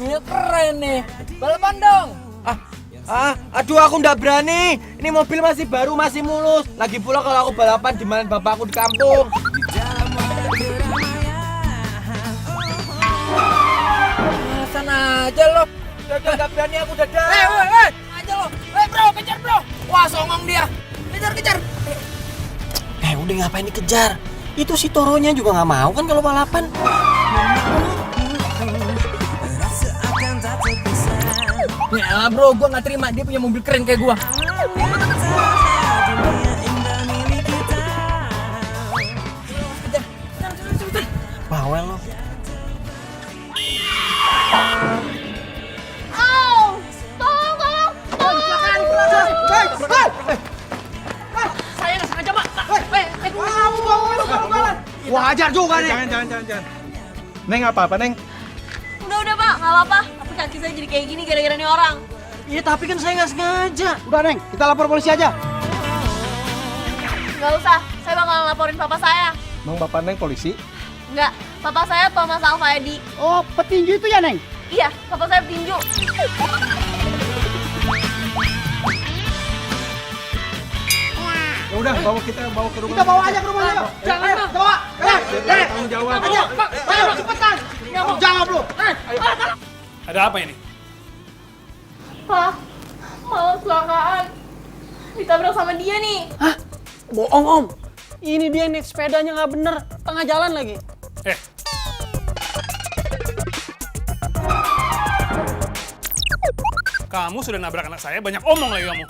mobilnya keren nih. Balapan dong. Aduh aku nggak berani. Ini mobil masih baru, masih mulus. Lagi pula kalau aku balapan dimana bapakku di kampung. Sana aja lo. Udah nggak berani aku dadah. Aja lo. Bro, kejar bro. Wah, songong dia. Kejar. Udah ngapain dikejar? Itu si Toronya juga nggak mau kan kalau balapan. Ya bro, gua nggak terima dia punya mobil keren kayak gua. Bawel lo. Saya nggak sengaja, Pak. Wajar juga nih. Jangan. Neng apa-apa, Neng? Udah Pak, nggak apa-apa. Tapi kaki saya jadi kayak gini gara-gara nih orang. Iya tapi kan saya nggak sengaja. Udah, Neng. Kita lapor polisi aja. Nggak usah, saya bakalan laporin papa saya. Emang bapak Neng polisi? Nggak, papa saya Thomas Alfayadi. Oh, petinju itu ya, Neng? Iya, papa saya petinju. Ya udah, bawa ke rumah. Kita bawa aja ke rumahnya. Jangan, Bang. Bawa. Tanggung jawab. Ayo cepetan. Jangan lu. Ada apa ini? Pak, malah kecelakaan. Ditabrak sama dia nih. Bohong om, ini dia naik sepedanya nggak bener, tengah jalan lagi. Kamu sudah nabrak anak saya, banyak omong lagi kamu.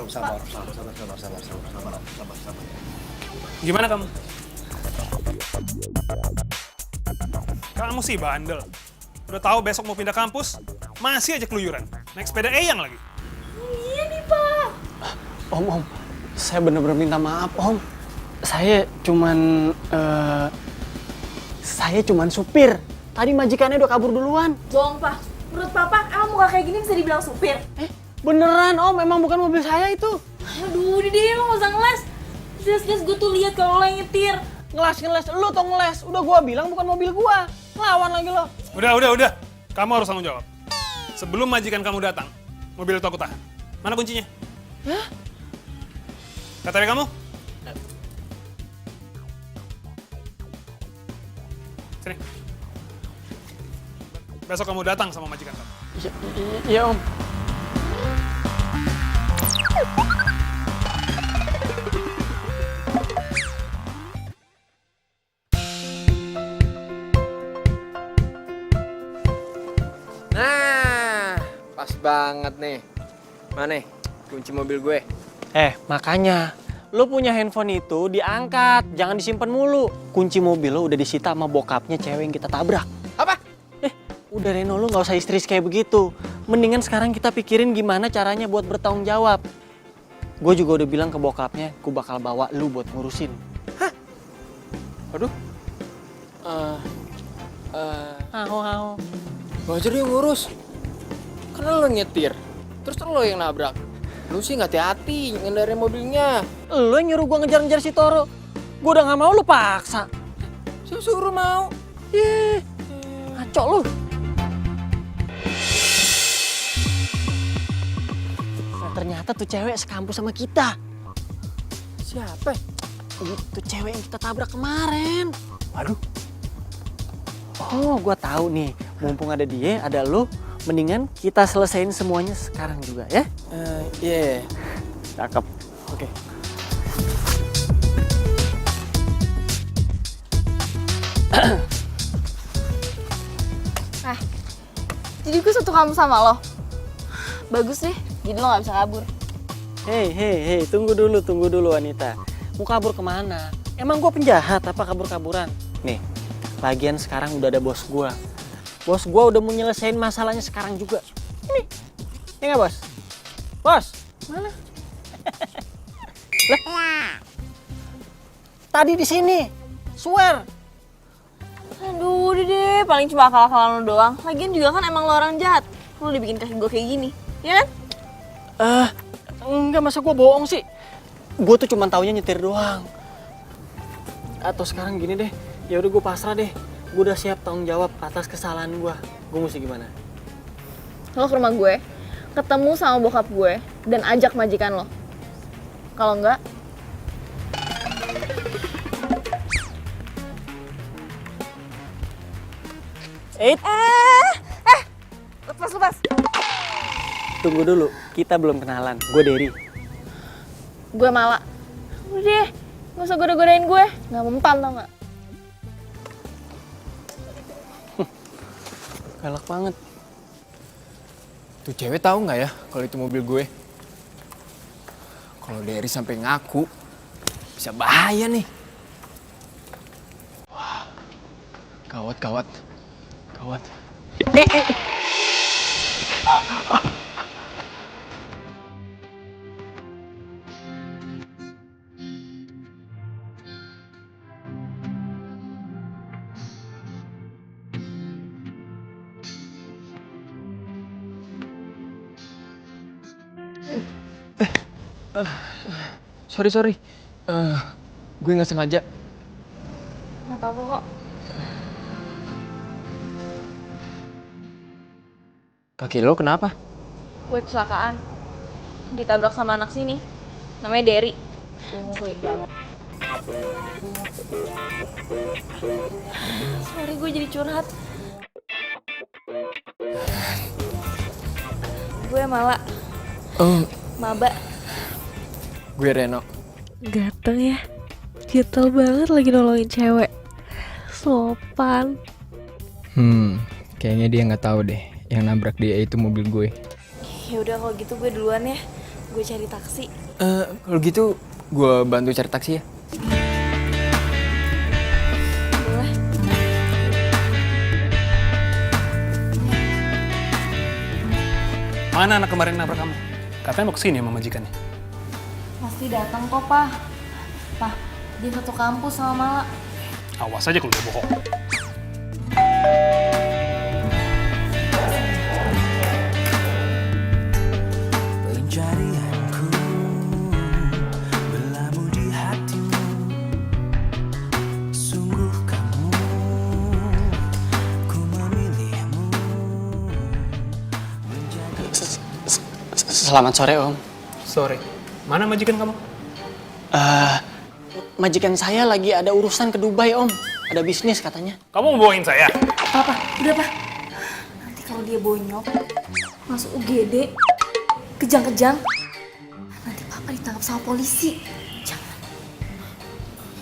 Sabar. Gimana kamu? Kamu sih bandel. Udah tahu besok mau pindah kampus, masih aja keluyuran. Naik sepeda Eyang lagi. Iya nih Pak. Om, saya bener-bener minta maaf om. Saya cuman supir. Tadi majikannya udah kabur duluan. Bohong Pak. Menurut Papa, emang muka kayak gini bisa dibilang supir? Beneran om, emang bukan mobil saya itu. Aduh, udah deh, lo nggak usah ngeles. Jelas-jelas gue tuh lihat kalau lo yang nyetir. Ngeles, lu tuh ngeles. Udah gua bilang bukan mobil gua. Lawan lagi lo. Udah. Kamu harus tanggung jawab. Sebelum majikan kamu datang, mobil itu aku tahan. Mana kuncinya? Hah? KTP kamu? Sini. Besok kamu datang sama majikan kamu. Iya om. Nah, pas banget nih. Mana kunci mobil gue? Makanya lu punya handphone itu diangkat, jangan disimpan mulu. Kunci mobil lo udah disita sama bokapnya cewek yang kita tabrak. Apa? Udah Reno, lu nggak usah histeris kayak begitu. Mendingan sekarang kita pikirin gimana caranya buat bertanggung jawab. Gue juga udah bilang ke bokapnya, gue bakal bawa lu buat ngurusin. Aduh. Aho. Wajar dia ngurus. Karena lo nyetir. Terus lo yang nabrak. Lu sih nggak hati-hati ngendarin mobilnya. Lu yang nyuruh gue ngejar-ngejar si Toro. Gue udah nggak mau, lu paksa. Suruh mau. Ngaco lu. Nah, ternyata tuh cewek sekampus sama kita. Siapa? Itu cewek yang kita tabrak kemarin. Waduh. Oh, gua tahu nih. Mumpung ada dia, ada lu, mendingan kita selesain semuanya sekarang juga ya. Iya. Cakep. Oke. Jadi gue satu kampus sama lo. Bagus deh, jadi lo gak bisa kabur. Hei, tunggu dulu wanita. Mau kabur kemana? Emang gua penjahat apa kabur-kaburan? Nih, lagian sekarang udah ada bos gua. Bos gua udah mau nyelesain masalahnya sekarang juga. Ini, ya nggak bos? Bos, mana? Lah, tadi di sini, swear. Aduh, udah deh, paling cuma akal-akalan lo doang. Lagian juga kan emang lo orang jahat. Lo dibikin kaki gue kayak gini, ya kan? Enggak, masa gue bohong sih? Gue tuh cuma taunya nyetir doang. Atau sekarang gini deh, ya udah gue pasrah deh. Gue udah siap tanggung jawab atas kesalahan gue. Gue mesti gimana? Lo ke rumah gue, ketemu sama bokap gue, dan ajak majikan lo. Kalau enggak, lepas. Tunggu dulu, kita belum kenalan. Gue Derry. Gue Mala. Udah deh, gak usah goda-godain gue. Gak mempan tau gak? Galak banget. Tuh cewek tahu nggak ya kalau itu mobil gue? Kalau Derry sampai ngaku, bisa bahaya nih. Wah, gawat. Sorry. Gue nggak sengaja. Gak apa-apa kok. Kaki lo kenapa? Gue kecelakaan. Ditabrak sama anak sini. Namanya Derry. Sorry, gue jadi curhat. Gue Mala. Oh, Maba. gue Reno. Ganteng ya, gatel banget lagi nolongin cewek. Sopan. Kayaknya dia nggak tahu deh yang nabrak dia itu mobil gue. Ya udah kalau gitu gue duluan ya. Gue cari taksi. Kalau gitu gue bantu cari taksi ya. Boleh. Mana anak kemarin nabrak kamu? Katanya mau kesini sama majikannya. Pasti datang kok, Pak. Pak, dia satu kampus sama Mala. Awas aja kalau dia bohong. Pencarianku berlabuh di hatimu. Sungguh kamu, ku memilihmu. Selamat sore, Om. Sore. Mana majikan kamu? Majikan saya lagi ada urusan ke Dubai, Om. Ada bisnis katanya. Kamu mau bohongin saya? Papa, udah Pak. Nanti kalau dia bonyok, masuk UGD, kejang-kejang, nanti Papa ditangkap sama polisi. Jangan.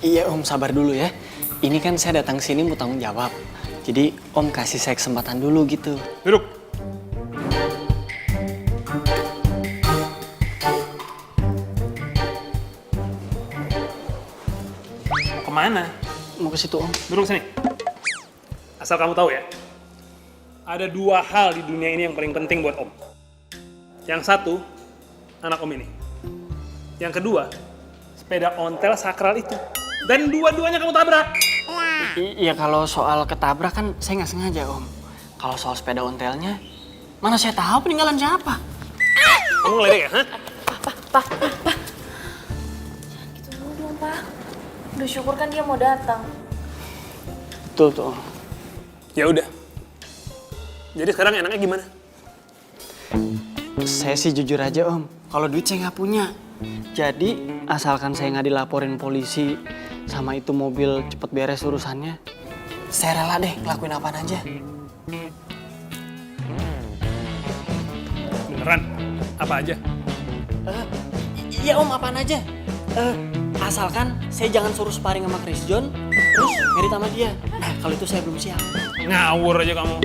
Iya, Om, sabar dulu ya. Ini kan saya datang sini mau tanggung jawab. Jadi, Om kasih saya kesempatan dulu gitu. Duduk. Kemana? Mau ke situ, Om. Duduk sini. Asal kamu tahu ya, ada dua hal di dunia ini yang paling penting buat Om. Yang satu, anak Om ini. Yang kedua, sepeda ontel sakral itu. Dan dua-duanya kamu tabrak. Iya, kalau soal ketabrak kan saya nggak sengaja, Om. Kalau soal sepeda ontelnya, mana saya tahu peninggalan siapa? Kamu ngeledek ya, hah? Gitu dulu dong, Pak. Udah syukur kan dia mau datang. Betul tuh, Om. Ya udah. Jadi sekarang enaknya gimana? Saya sih jujur aja, Om. Kalau duit saya nggak punya. Jadi, asalkan saya nggak dilaporin polisi sama itu mobil cepet beres urusannya, saya rela deh ngelakuin apaan aja. Beneran? Apa aja? Iya, Om, apaan aja. Asalkan saya jangan suruh sparring sama Chris John, terus merit sama dia. Nah, kalau itu saya belum siap. Ngawur aja kamu.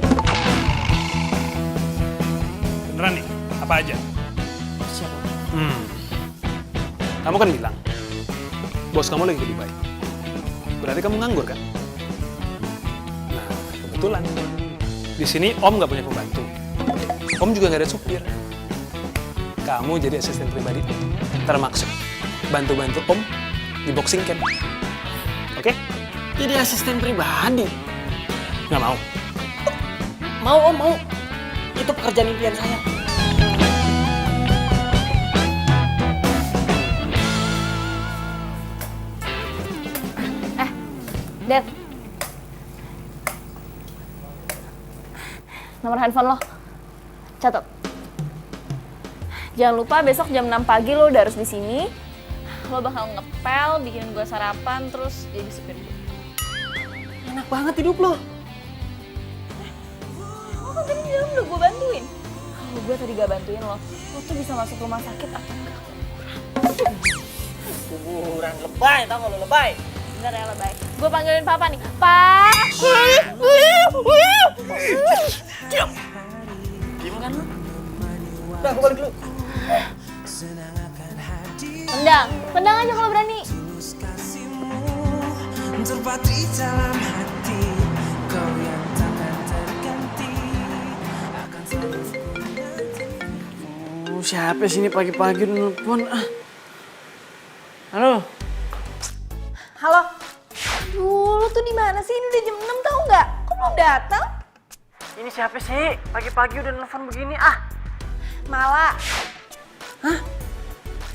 Beneran nih? Apa aja? Siap, Om. Kamu kan bilang, bos kamu lagi ke Dubai. Berarti kamu nganggur kan? Nah, kebetulan. Di sini Om nggak punya pembantu. Om juga nggak ada supir. Kamu jadi asisten pribadi Om. Termaksud bantu-bantu Om di boxing camp. Oke? Jadi asisten pribadi. Nggak mau? Mau, Om, mau. Itu pekerjaan impian saya. Dad. nomor handphone lo. Catat. Jangan lupa besok jam 6 pagi lo udah harus di sini. Lo bakal ngepel, bikinin gue sarapan, terus jadi supir gue. Enak banget hidup lo. Lo kan tadi di dalam udah gue bantuin. Kalau gue tadi gak bantuin lo tuh bisa masuk rumah sakit atau enggak? Kuburan lebay, tau gak lo lebay? Bener ya lebay. Gue panggilin papa nih. Pak! Diam kan lo? Udah, aku balik dulu. Tendang aja kalau berani. Terpatri dalam hati, kau yang takkan terganti akan selalu. Siapa sih ini pagi-pagi nelfon? Halo. Halo. Lu tuh di mana sih? Ini udah jam 6 tau nggak? Kok belum datang? Ini siapa sih? Pagi-pagi udah nelfon begini Mala. Hah?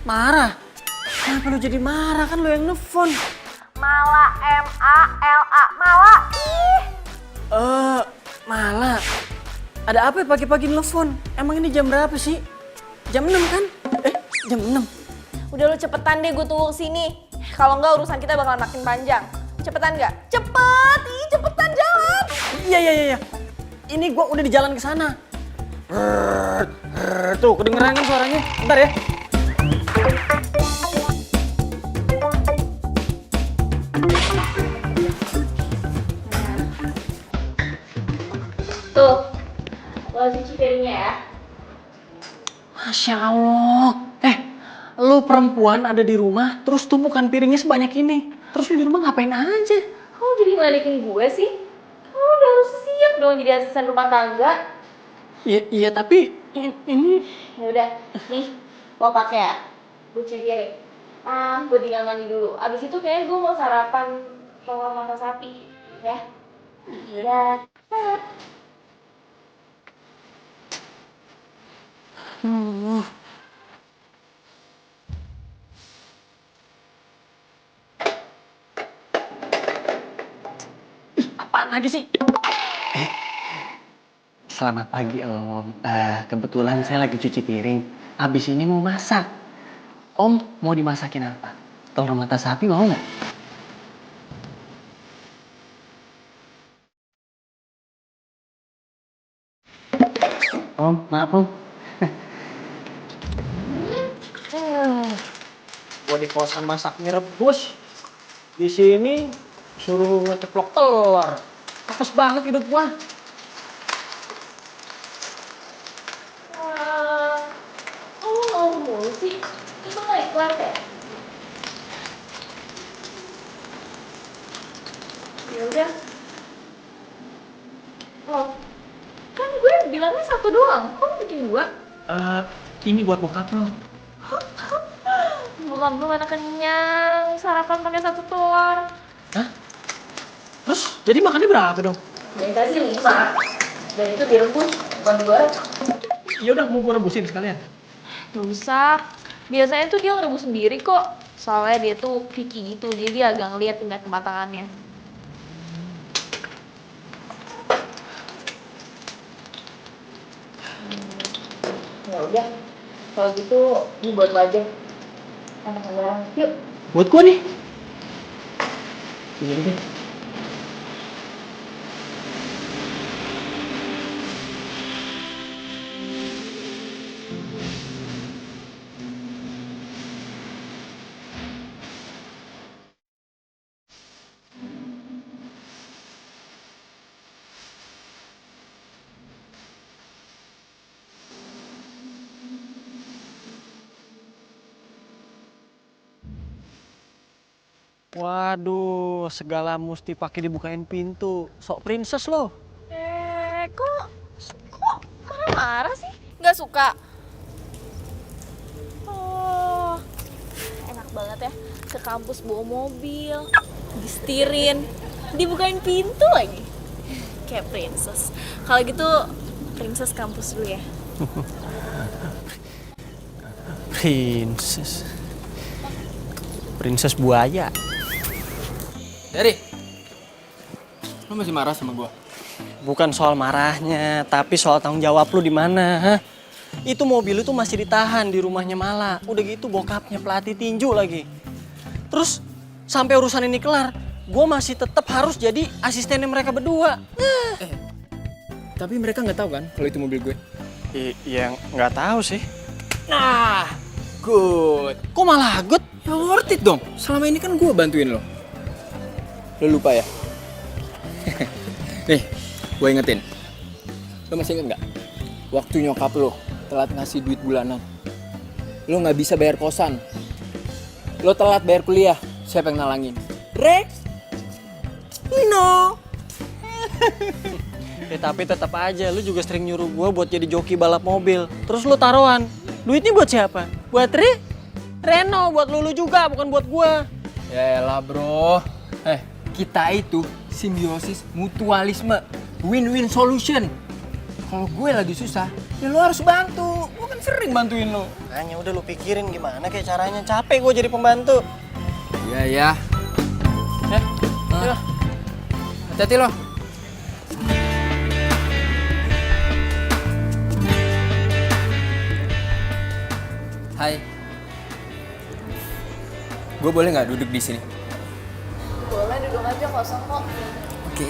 Marah? Kenapa lu jadi marah? Kan lu yang nelfon. Mala, M-A-L-A. Mala. Ih. Mala. Ada apa ya pagi-pagi nelfon? Emang ini jam berapa sih? Jam 6 kan? Jam 6. Udah lu cepetan deh gue tunggu sini. Kalau enggak urusan kita bakalan makin panjang. Cepetan nggak? Cepet! Ih, cepetan jalan! Iya. Ini gua udah di jalan ke sana. Tuh, kedengeran kan suaranya? Bentar ya. Tuh, lo cuci piringnya ya. Masya Allah. Lu perempuan ada di rumah, terus tumpukan piringnya sebanyak ini. Terus lu di rumah ngapain aja? Kamu jadi ngeledekin gue sih? Kamu udah harus siap dong jadi asisten rumah tangga. Iya tapi ini... Ya udah, nih, lo pakai ya. Gue cuci piring. Gue tinggal mandi dulu. Abis itu kayaknya gue mau sarapan telur mata sapi, ya. Iya. Apaan lagi sih? Selamat pagi Om. Kebetulan saya lagi cuci piring. Abis ini mau masak. Om mau dimasakin apa? Telur mata sapi mau nggak? Om, maaf Om. Gua di kosan masak mie rebus. Di sini suruh ngeceplok telur. Apes banget hidup gua. Oh, mulu sih. Itu nggak ikhlas ya? Ya udah. Oh, kan gue bilangnya satu doang. Kok bikin dua? Ini buat bokap lo. Bukan gue mana kenyang. Sarapan pakai satu telur. Hah? Terus jadi makannya berapa dong? Dari tadi 5. Dan itu direbus, bukan digoreng. Ya udah mau gua rebusin sekalian. Gak usah. Biasanya tuh dia ngerebus sendiri kok. Soalnya dia tuh picky gitu, jadi dia agak ngeliat tingkat kematangannya. Ya udah. Kalau gitu, ini buat lo aja. Anak-anak, yuk. Buat gua nih. Iya deh. Waduh, segala mesti pakai dibukain pintu. Sok princess lo. Kok marah-marah sih? Nggak suka? Oh, enak banget ya. Ke kampus bawa mobil, disetirin, dibukain pintu lagi. Kayak princess. Kalau gitu, princess kampus dulu ya. Princess buaya. Dari, lu masih marah sama gua? bukan soal marahnya, tapi soal tanggung jawab lu di mana, ha? Itu mobil itu masih ditahan di rumahnya Mala. Udah gitu bokapnya pelatih tinju lagi. Terus sampai urusan ini kelar, gue masih tetap harus jadi asistennya mereka berdua. Tapi mereka nggak tahu kan kalau itu mobil gue. Iya nggak tahu sih. Nah, good. Kok malah good? Ya worth it dong. Selama ini kan gue bantuin lo. Lo lupa ya? Nih, gue ingetin. Lo masih inget nggak? Waktu nyokap lo telat ngasih duit bulanan. Lo nggak bisa bayar kosan. Lo telat bayar kuliah. Siapa yang nalangin? Rex? No. Tapi tetap aja, lu juga sering nyuruh gue buat jadi joki balap mobil. Terus lu taruhan. Duitnya buat siapa? Buat Reno, buat lu juga, bukan buat gue. Yaelah bro. Kita itu simbiosis mutualisme. Win-win solution. Kalau gue lagi susah, ya lo harus bantu. Gue kan sering bantuin lo. Hanya udah lu pikirin gimana kayak caranya. Capek gue jadi pembantu. Iya ya. Hati-hati lo. Hai. Gue boleh nggak duduk di sini? Boleh, duduk aja, kosong kok. Oke.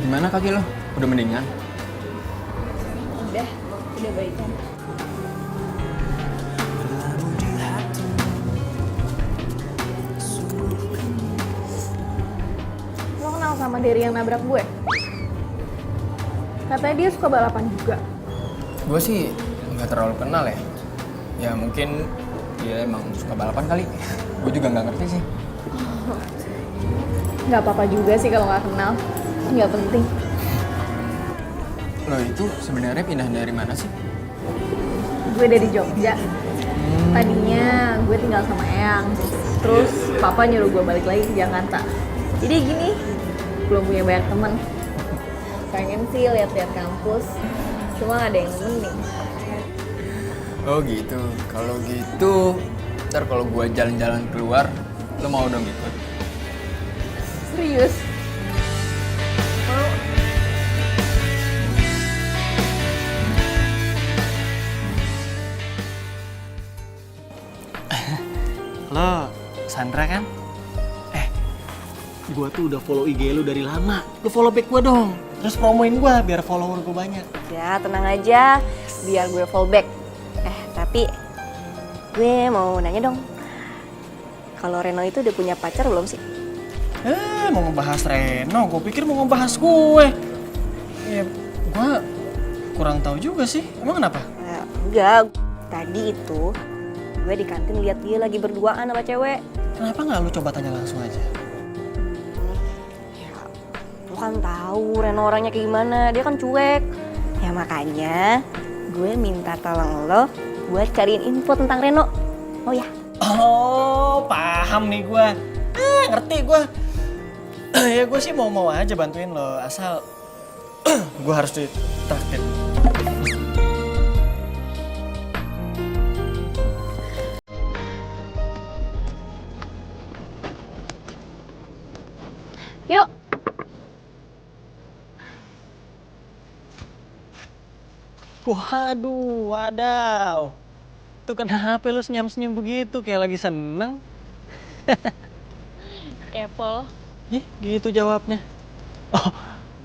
Gimana kaki lo? Udah mendingan? Udah baikan. Lo kenal sama Derry yang nabrak gue? Katanya dia suka balapan juga. Gue sih nggak terlalu kenal ya. Ya mungkin dia emang suka balapan kali. Gue juga nggak ngerti sih. Nggak apa-apa juga sih kalau nggak kenal. Nggak penting. Lo itu sebenarnya pindah dari mana sih? Gue dari Jogja. Tadinya gue tinggal sama Eyang. Terus papa nyuruh gue balik lagi ke Jakarta. Jadi gini, belum punya banyak temen. Pengen sih lihat-lihat kampus. Cuma nggak ada yang nemenin. Oh gitu. Kalau gitu, ntar kalau gue jalan-jalan keluar, lo mau dong ikut? Serius? Lo, Sandra kan? Gue tuh udah follow IG lu dari lama. Lu follow back gue dong. Terus promoin gue biar follower gue banyak. Ya tenang aja, biar gue fallback. Tapi gue mau nanya dong, kalau Reno itu udah punya pacar belum sih? Mau ngebahas Reno, gue pikir mau ngebahas gue. Ya, gue kurang tahu juga sih. Emang kenapa? Enggak, tadi itu gue di kantin lihat dia lagi berduaan sama cewek. Kenapa nggak lu coba tanya langsung aja? Ya, lu kan tahu Reno orangnya kayak gimana, dia kan cuek. Ya makanya gue minta tolong lo buat cariin info tentang Reno. Oh ya? Oh, paham nih gue. Ngerti gue. Ya gue sih mau aja bantuin lo, asal gue harus ditraktir. Yuk. Waduh, wadaw. Tuh kenapa lu senyum-senyum begitu, kayak lagi seneng? Apple. Gitu jawabnya. Oh,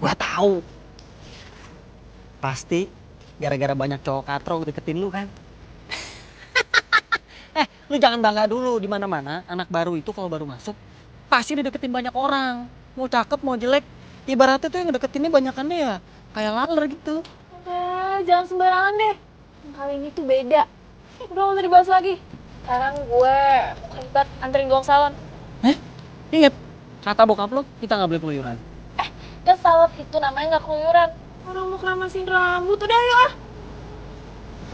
gua tahu. Pasti gara-gara banyak cowok katro deketin lu kan? Lu jangan bangga dulu, di mana-mana anak baru itu kalau baru masuk pasti dideketin banyak orang. Mau cakep, mau jelek, ibaratnya tuh yang deketinnya banyakannya ya kayak laler gitu. Jangan sembarangan deh. Kali ini tuh beda. Udah gak usah dibahas lagi. Sekarang gue ribet anterin gue ke salon. Ingat, kata bokap lo, kita nggak boleh keluyuran. Ke salon itu namanya gak keluyuran. Orang mau keramasin rambut, udah ayo ah.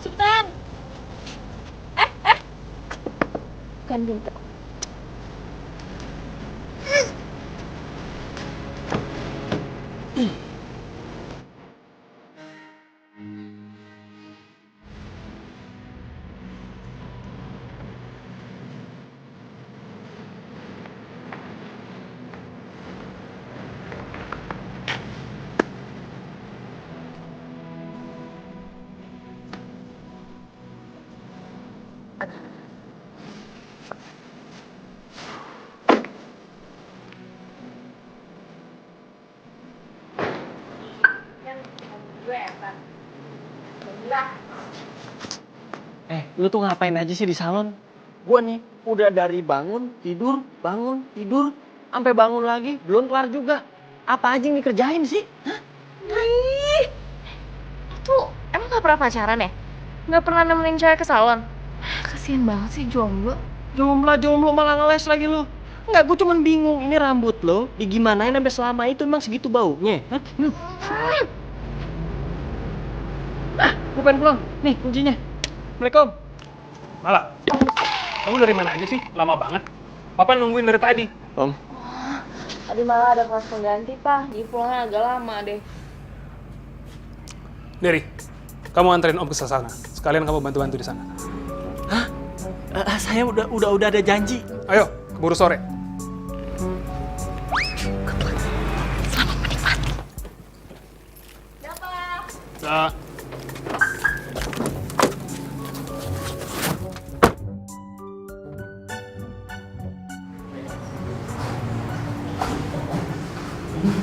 Cepetan. Bukan pintu. Lu tuh ngapain aja sih di salon? Gua nih udah dari bangun, tidur, sampai bangun lagi, belum kelar juga. Apa aja yang dikerjain sih? Ih, tuh emang gak pernah pacaran ya? Gak pernah nemenin cewek ke salon? Kasian banget sih jomblo. Jomblo malah ngeles lagi lu. Enggak, gue cuman bingung. Ini rambut lo digimanain sampai selama itu emang segitu baunya? Hah? Gue pengen pulang. Nih kuncinya. Assalamualaikum. Malah, kamu dari mana aja sih? Lama banget. Papa nungguin dari tadi. Om. Tadi malah ada kelas pengganti, Pak. Jadi pulangnya agak lama deh. Dery, kamu anterin Om ke sana. Sekalian kamu bantu-bantu di sana. Hah? Saya udah ada janji. Ayo, keburu sore. Nah,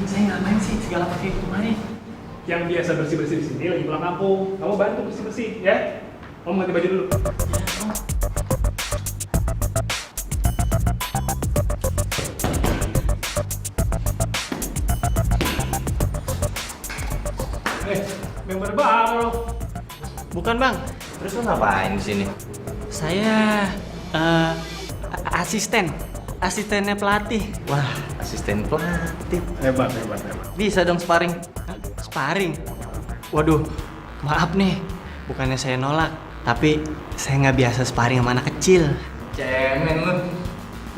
Saya ngapain sih segala pakai kemari? yang biasa bersih-bersih di sini lagi pulang kampung. Kamu bantu bersih-bersih, ya? Om ganti baju dulu. Member baru. Bukan bang, Terus lu ngapain di sini? saya asistennya pelatih. Wah, asisten pelatih. Hebat. Bisa dong sparring. Sparring. Waduh, maaf nih, bukannya saya nolak, tapi saya nggak biasa sparring sama anak kecil. Cemen lu.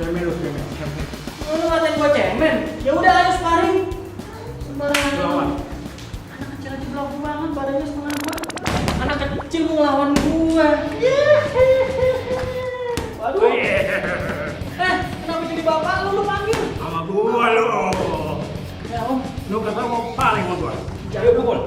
Lu ngatain gua cemen? Ya udah ayo sparring. Sembarangan. Anak kecil aja belagu banget, badannya setengah gua. Anak kecil mau ngelawan gua. Waduh. Kenapa jadi bapak lu panggil? Sama gua lu. Ya om. Lu kata mau paling sama gua. Ayo pukul.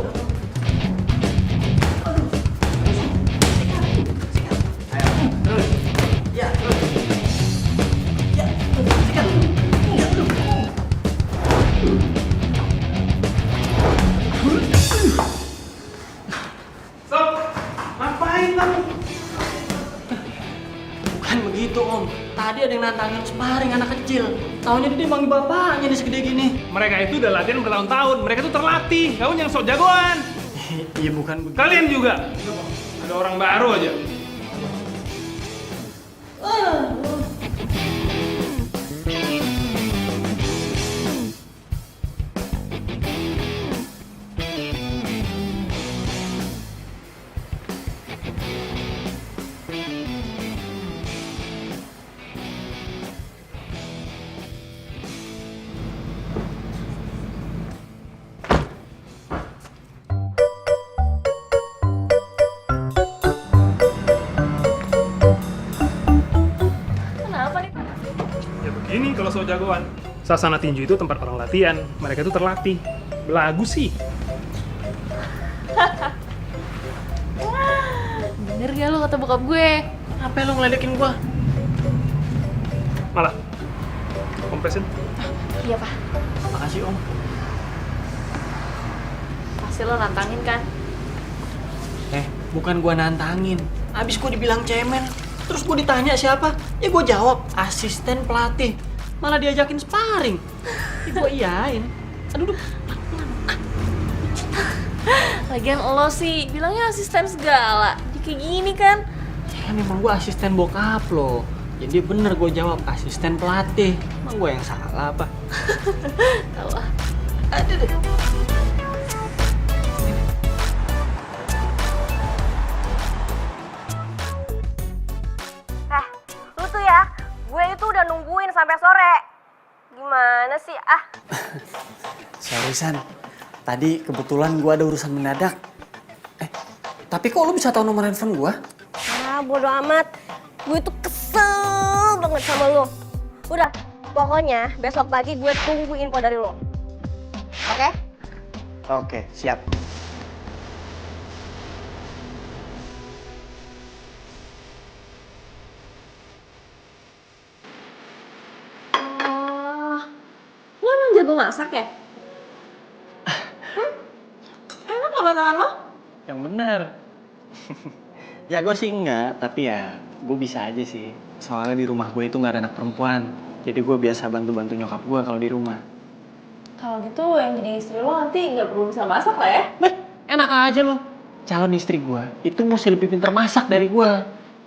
Stop. Ngapain kamu? Bukan begitu om. Tadi ada yang nantangin sparring anak kecil. Taunya dia manggil bapaknya nih segede gini. Mereka itu udah latihan bertahun-tahun. Mereka tuh terlatih. Kamu yang sok jagoan. Iya bukan begitu. Kalian juga. Ada orang baru aja. Kenapa nih, Pak? Ya begini kalau sok jagoan. Sasana tinju itu tempat orang latihan. Mereka itu terlatih. Belagu sih. Bener gak lu kata bokap gue? Apa lu ngeledekin gua? Malah. Kompresin. Iya, Pak. Makasih om. Pasti lo nantangin kan? Bukan gua nantangin. Abis gua dibilang cemen, terus gua ditanya siapa? Ya gua jawab asisten pelatih. Malah diajakin sparring. Ya gua iyain. Aduh. Lagian lo sih bilangnya asisten segala. Jadi kayak gini kan? Kan emang gua asisten bokap lo. Jadi bener gua jawab asisten pelatih. Emang gua yang salah apa? Tahu ah. Aduh deh. Lu tuh ya, gue itu udah nungguin sampai sore. Gimana sih? Sorry San, tadi kebetulan gua ada urusan mendadak. Tapi kok lu bisa tahu nomor handphone gua? Bodo amat. Gue tuh kesel banget sama lo. Udah, pokoknya besok pagi gue tunggu info dari lo. Oke? Oke, siap. Lo emang jago masak ya? Enak gak tangan lo? Yang bener. Ya gue sih enggak, tapi ya gue bisa aja sih. Soalnya di rumah gue itu nggak ada anak perempuan. Jadi gue biasa bantu-bantu nyokap gue kalau di rumah. Kalau gitu yang jadi istri lo nanti nggak perlu bisa masak lah ya? Enak aja loh. Calon istri gue itu mesti lebih pintar masak dari gue.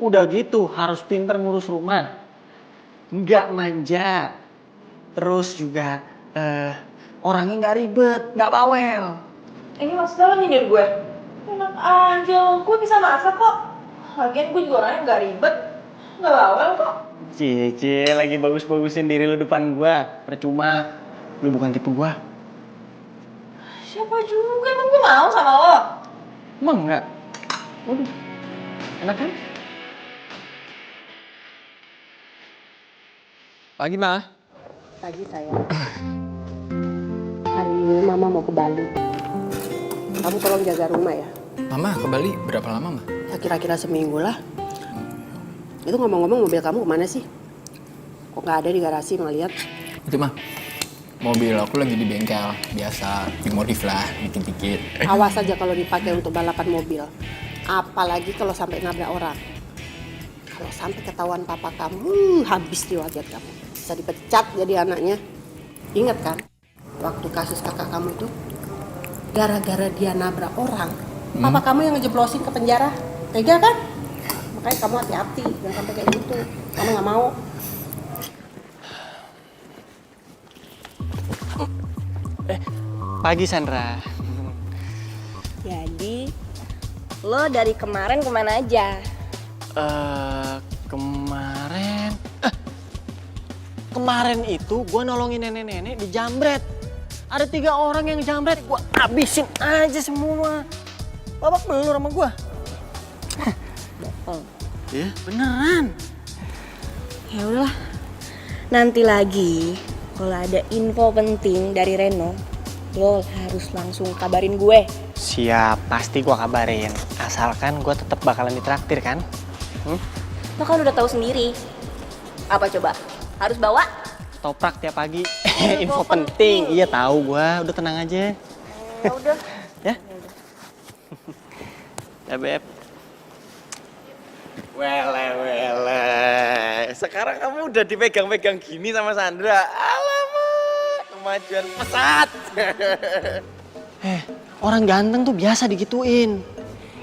Udah gitu harus pintar ngurus rumah. Nggak manja. Terus juga orangnya nggak ribet, nggak bawel. Ini maksudnya lo nyindir gue? Enak aja, gue bisa masak kok. Lagian gue juga orangnya nggak ribet, nggak bawel kok. Cie, lagi bagus-bagusin diri lu depan gue. Percuma, lu bukan tipe gue. Siapa juga, emang gue mau sama lo? Emang enggak? Waduh, enak kan? Pagi, Ma. Pagi sayang. Hari ini Mama mau ke Bali. Kamu tolong jaga rumah ya. Mama ke Bali berapa lama, Ma? Ya kira-kira seminggu lah. Itu ngomong-ngomong mobil kamu kemana sih? Kok nggak ada di garasi ngeliat? Itu, Ma. Mobil aku lagi di bengkel. Biasa dimodif lah, dikit-dikit. Awas aja kalau dipakai untuk balapan mobil. Apalagi kalau sampai nabrak orang. Kalau sampai ketahuan papa kamu, habis di wajah kamu. Bisa dipecat jadi anaknya. Ingat kan? Waktu kasus kakak kamu itu, gara-gara dia nabrak orang, papa kamu yang ngejeblosin ke penjara. Tega kan? Makanya kamu hati-hati, jangan sampai kayak gitu. Kamu nggak mau. Pagi Sandra. Jadi, lo dari kemarin kemana aja? Kemarin itu gue nolongin nenek-nenek di jambret. Ada 3 orang yang jambret, gue habisin aja semua. Babak belur sama gue. Bohong. Iya, beneran. Ya udahlah. Nanti lagi kalau ada info penting dari Reno, lo harus langsung kabarin gue. Siap, pasti gue kabarin. Asalkan gue tetap bakalan ditraktir kan? Lo kan udah tahu sendiri. Apa coba? Harus bawa? Toprak tiap pagi. Info penting. Iya tahu gue. Udah tenang aja. Ya udah. Ya. Ya Beb. Wele. Sekarang kamu udah dipegang-pegang gini sama Sandra. Alamak, kemajuan pesat. Orang ganteng tuh biasa digituin.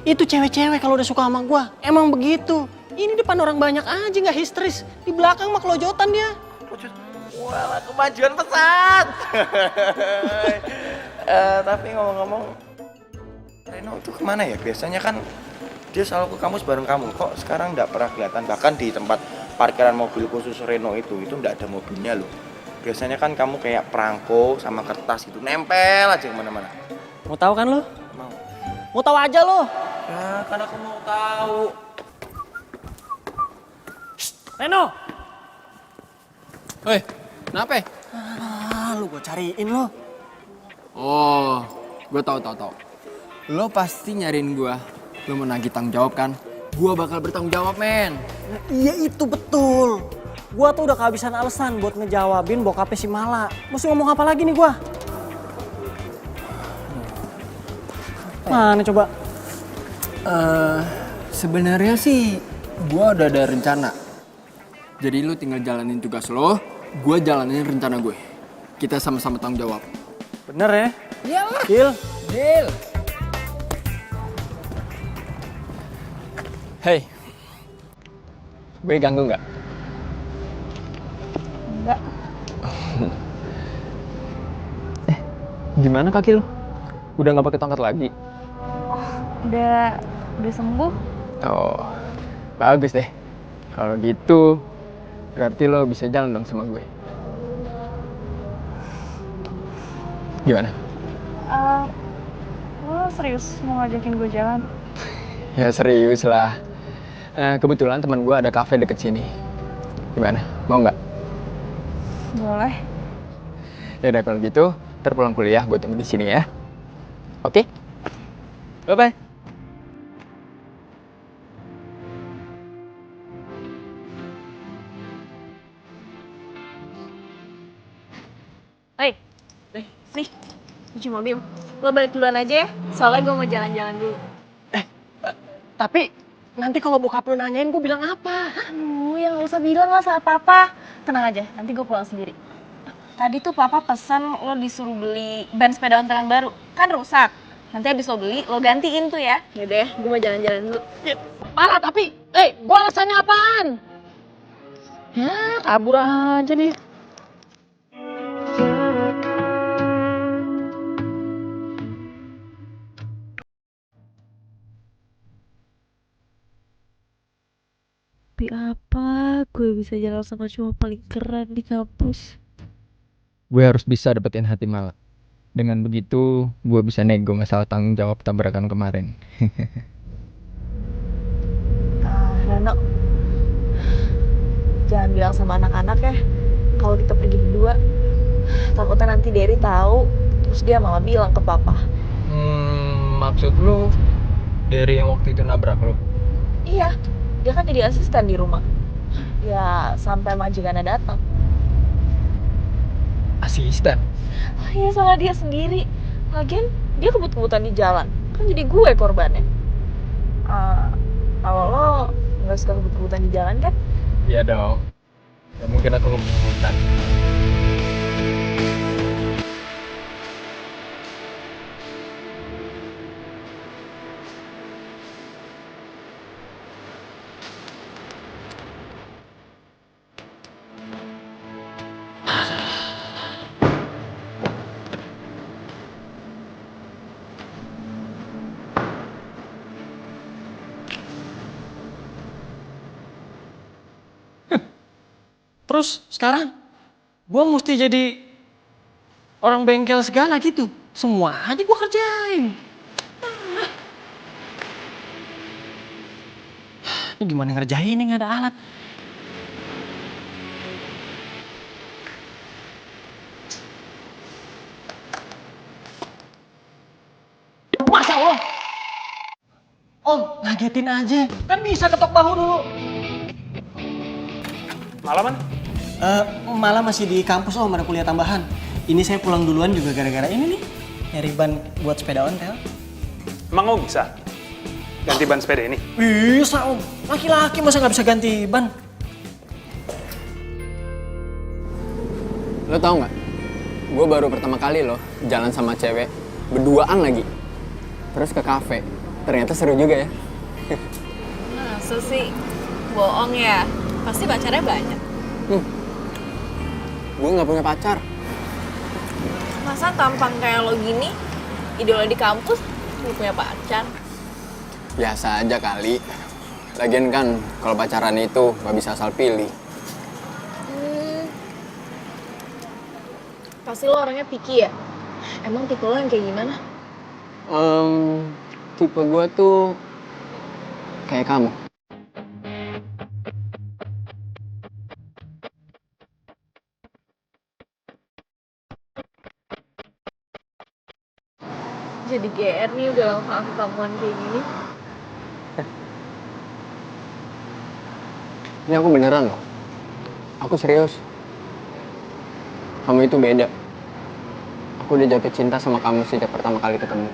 Itu cewek-cewek kalau udah suka sama gua, emang begitu. Ini depan orang banyak aja nggak histeris. Di belakang mah kelojotan dia. Wah, kemajuan pesat. Tapi ngomong-ngomong, Reno itu kemana ya? Biasanya kan dia selalu ke kampus bareng kamu. Kok sekarang nggak pernah kelihatan? Bahkan di tempat parkiran mobil khusus Reno itu nggak ada mobilnya loh. Biasanya kan kamu kayak perangko sama kertas gitu, nempel aja kemana-mana. Mau tahu kan lo? Mau. Mau tahu aja lo. Ya, kan aku mau tahu. Reno. Woi, kenapa? Lu gua cariin lo. Oh, gue tahu. Lo pasti nyariin gue. Lo mau nagih tanggung jawab kan? Gue bakal bertanggung jawab, men. Iya itu betul. Gua tuh udah kehabisan alasan buat ngejawabin bokapnya si Mala. Mesti ngomong apa lagi nih gua? Mana coba? Sebenarnya sih gue udah ada rencana. Jadi lo tinggal jalanin tugas lo, gue jalanin rencana gue. Kita sama-sama tanggung jawab. Bener ya? Iyalah. Deal. Hey, gue ganggu nggak? Enggak. Gimana kaki lo? Udah nggak pakai tongkat lagi? Udah sembuh. Oh, bagus deh. Kalau gitu, berarti lo bisa jalan dong sama gue. Gimana? Lo serius mau ngajakin gue jalan? Ya serius lah. Kebetulan teman gue ada kafe deket sini. Gimana? Mau nggak? Boleh. Ya udah kalau gitu, ntar pulang kuliah gue tunggu di sini ya. Oke? Bye-bye. Nih, cuci mobil. Lo balik duluan aja ya, soalnya gue mau jalan-jalan dulu. Tapi Nanti kalau bokap lu nanyain gue bilang apa? Aduh, ya nggak usah bilang lah sama papa. Tenang aja, nanti gue pulang sendiri. Tadi tuh papa pesan lo disuruh beli ban sepeda ontel yang baru. Kan rusak. Nanti habis lo beli, lo gantiin tuh ya. Yaudah ya, gue mau jalan-jalan dulu. Malah tapi, gue alasannya apaan? Ya, kabur aja nih. Tapi apa gue bisa jalan sama cowok paling keren di kampus? Gue harus bisa dapetin hati Mala. Dengan begitu, gue bisa nego masalah tanggung jawab tabrakan kemarin. Reno, jangan bilang sama anak-anak ya kalau kita pergi berdua. Takutnya nanti Derry tahu, terus dia malah bilang ke papa. Maksud lu dari yang waktu itu nabrak lu? Iya, dia kan jadi asisten di rumah. Ya sampai majikannya datang. Asisten? Oh iya, salah dia sendiri. Lagian dia kebut-kebutan di jalan, kan jadi gue korbannya. Kalau lo nggak suka kebut-kebutan di jalan kan? Iya dong. Ya mungkin aku kebutuhan. Terus sekarang gue mesti jadi orang bengkel segala gitu. Semua aja gue kerjain. Ini gimana ngerjainnya nggak ada alat? Masa Allah? Om, ngagetin aja. Kan bisa ketok bahu dulu. Malaman? Malah masih di kampus om, ada kuliah tambahan. Ini saya pulang duluan juga gara-gara ini nih. Nyari ban buat sepeda ontel. Emang kamu bisa ganti ban sepeda ini? Bisa om, laki-laki masa nggak bisa ganti ban? Lo tau nggak? Gue baru pertama kali loh jalan sama cewek berduaan lagi. Terus ke kafe. Ternyata seru juga ya. Masa sih? Bohong ya? Pasti pacarnya banyak. Gue nggak punya pacar. Masa tampang kayak lo gini, idola di kampus, lo punya pacar? Biasa aja kali. Lagian kan kalau pacaran itu nggak bisa asal pilih. Pasti lo orangnya picky ya? Emang tipe lo yang kayak gimana? Tipe gue tuh kayak kamu. Jadi GR nih udah lama ketemuan kayak gini. Ini aku beneran loh. Aku serius. Kamu itu beda. Aku udah jatuh cinta sama kamu sejak pertama kali ketemu.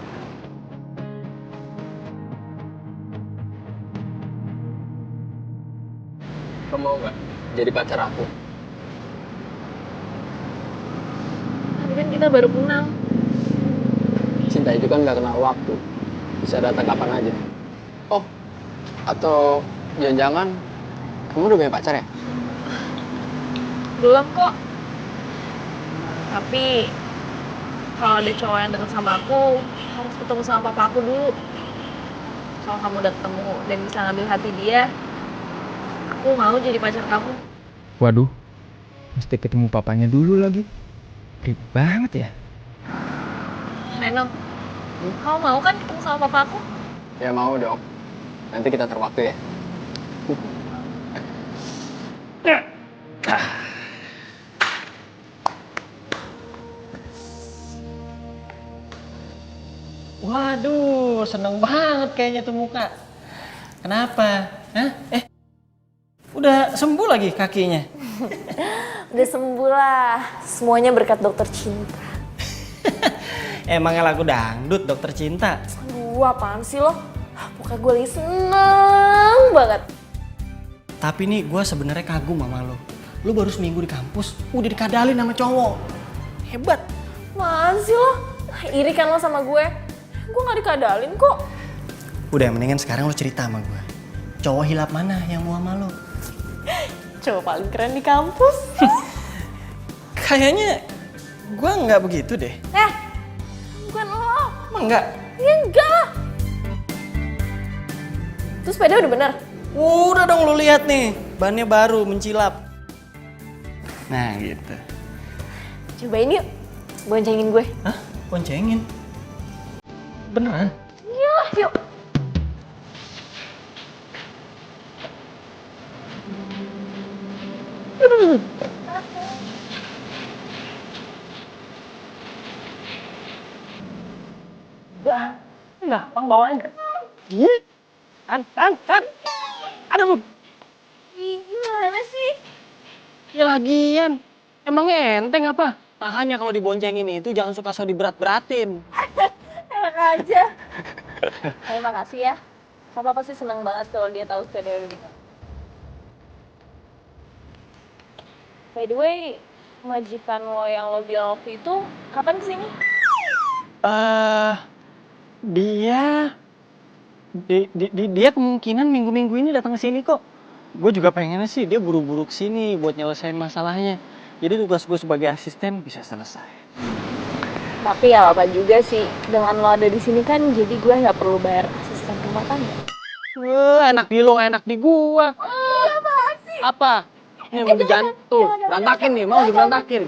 Kamu mau gak jadi pacar aku? Tapi kan kita baru kenal. Cinta itu kan gak kenal waktu. Bisa datang kapan aja. Oh, atau jangan-jangan kamu udah punya pacar ya? Belum kok. Tapi kalau ada cowok yang deket sama aku, harus ketemu sama papa aku dulu. Kalau kamu udah ketemu dan bisa ngambil hati dia, aku mau jadi pacar kamu. Waduh, mesti ketemu papanya dulu lagi. Ribet banget ya. Reno, kamu mau kan ketemu sama papa aku? Ya mau dong. Nanti kita atur waktu ya. Waduh, seneng banget kayaknya tuh muka. Kenapa? Hah? Udah sembuh lagi kakinya? Udah sembuh lah. Semuanya berkat dokter cinta. Emangnya lagu dangdut dokter cinta? Aduh, apaan sih lo? Pokoknya gue lagi seneng banget. Tapi nih gue sebenarnya kagum sama lo. Lo baru seminggu di kampus udah dikadalin sama cowok. Hebat. Apaan sih lo? Iri kan lo sama gue? Gue gak dikadalin kok. Udah mendingan sekarang lo cerita sama gue. Cowok hilap mana yang mau sama lo? Cowok paling keren di kampus. Kayaknya gue nggak begitu deh. Bukan lo. Emang enggak? Ya enggak lah. Terus sepeda udah bener? Udah dong lo lihat nih, bannya baru mencilap. Nah gitu. Cobain yuk, boncengin gue. Hah? Boncengin? Beneran? Iya, yuk. Gampang bawanya. Tan. Aduh. Gimana sih? Ya lagian, emangnya enteng apa? Makanya kalau diboncengin itu jangan suka so diberat-beratin. Enak aja. Terima kasih ya. Papa pasti seneng banget kalau dia tahu sepeda udah bisa. By the way, majikan lo yang lo bilang waktu itu kapan kesini? Dia kemungkinan minggu-minggu ini datang ke sini kok. Gue juga pengennya sih dia buru-buru ke sini buat nyelesain masalahnya. Jadi tugas gue sebagai asisten bisa selesai. Tapi ya apa juga sih, dengan lo ada di sini kan jadi gue nggak perlu bayar asisten rumah tangga. Enak di lo, enak di gua. Apaan sih? Apa? Ini mau dijantung, berantakin nih, mau diberantakin.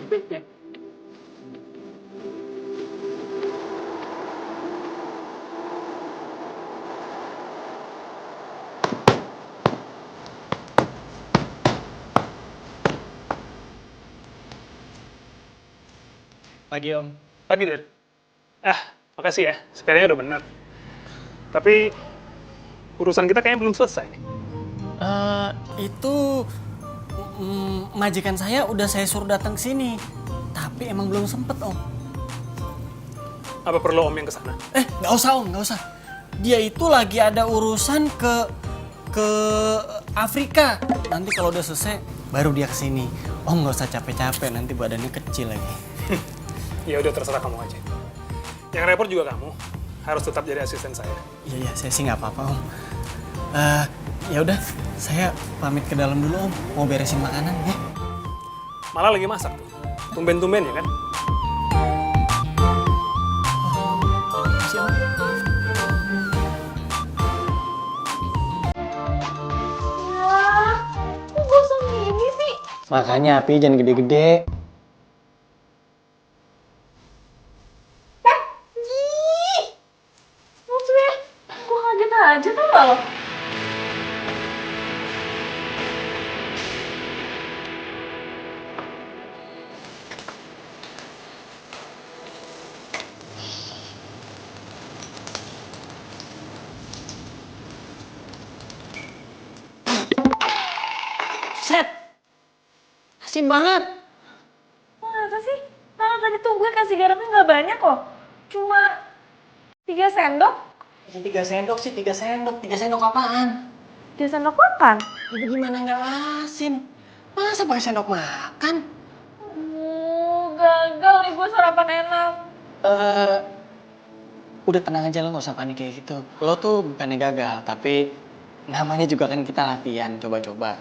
Pagi Om. Pagi Dir. Makasih ya, sepedanya udah bener. Tapi urusan kita kayaknya belum selesai. Itu majikan saya udah saya suruh datang ke sini. Tapi emang belum sempet Om. Apa perlu Om yang kesana? Nggak usah Om, nggak usah. Dia itu lagi ada urusan ke Afrika. Nanti kalau udah selesai baru dia kesini. Om nggak usah capek-capek, nanti badannya kecil lagi. Ya udah terserah kamu aja. Yang repot juga kamu. Harus tetap jadi asisten saya. Iya, saya sih nggak apa-apa Om. Ya udah, saya pamit ke dalam dulu Om. Mau beresin makanan ya. Malah lagi masak tuh. Tumben-tumben ya kan? Siap. Wah, kok gosong gini sih? Makanya api jangan gede-gede. Maksudnya, gue kaget aja tuh gak lo? Set! Asin banget. Masa sih? Kalau tadi tuh gue kasih garamnya nggak banyak kok. Cuma 3 sendok. 3 sendok sih, 3 sendok. 3 sendok apaan? 3 sendok makan. Itu gimana nggak asin? Masa pakai sendok makan? Gagal nih gue sarapan enak. Udah tenang aja, lo nggak usah panik kayak gitu. Lo tuh bukannya gagal, tapi namanya juga kan kita latihan, coba-coba.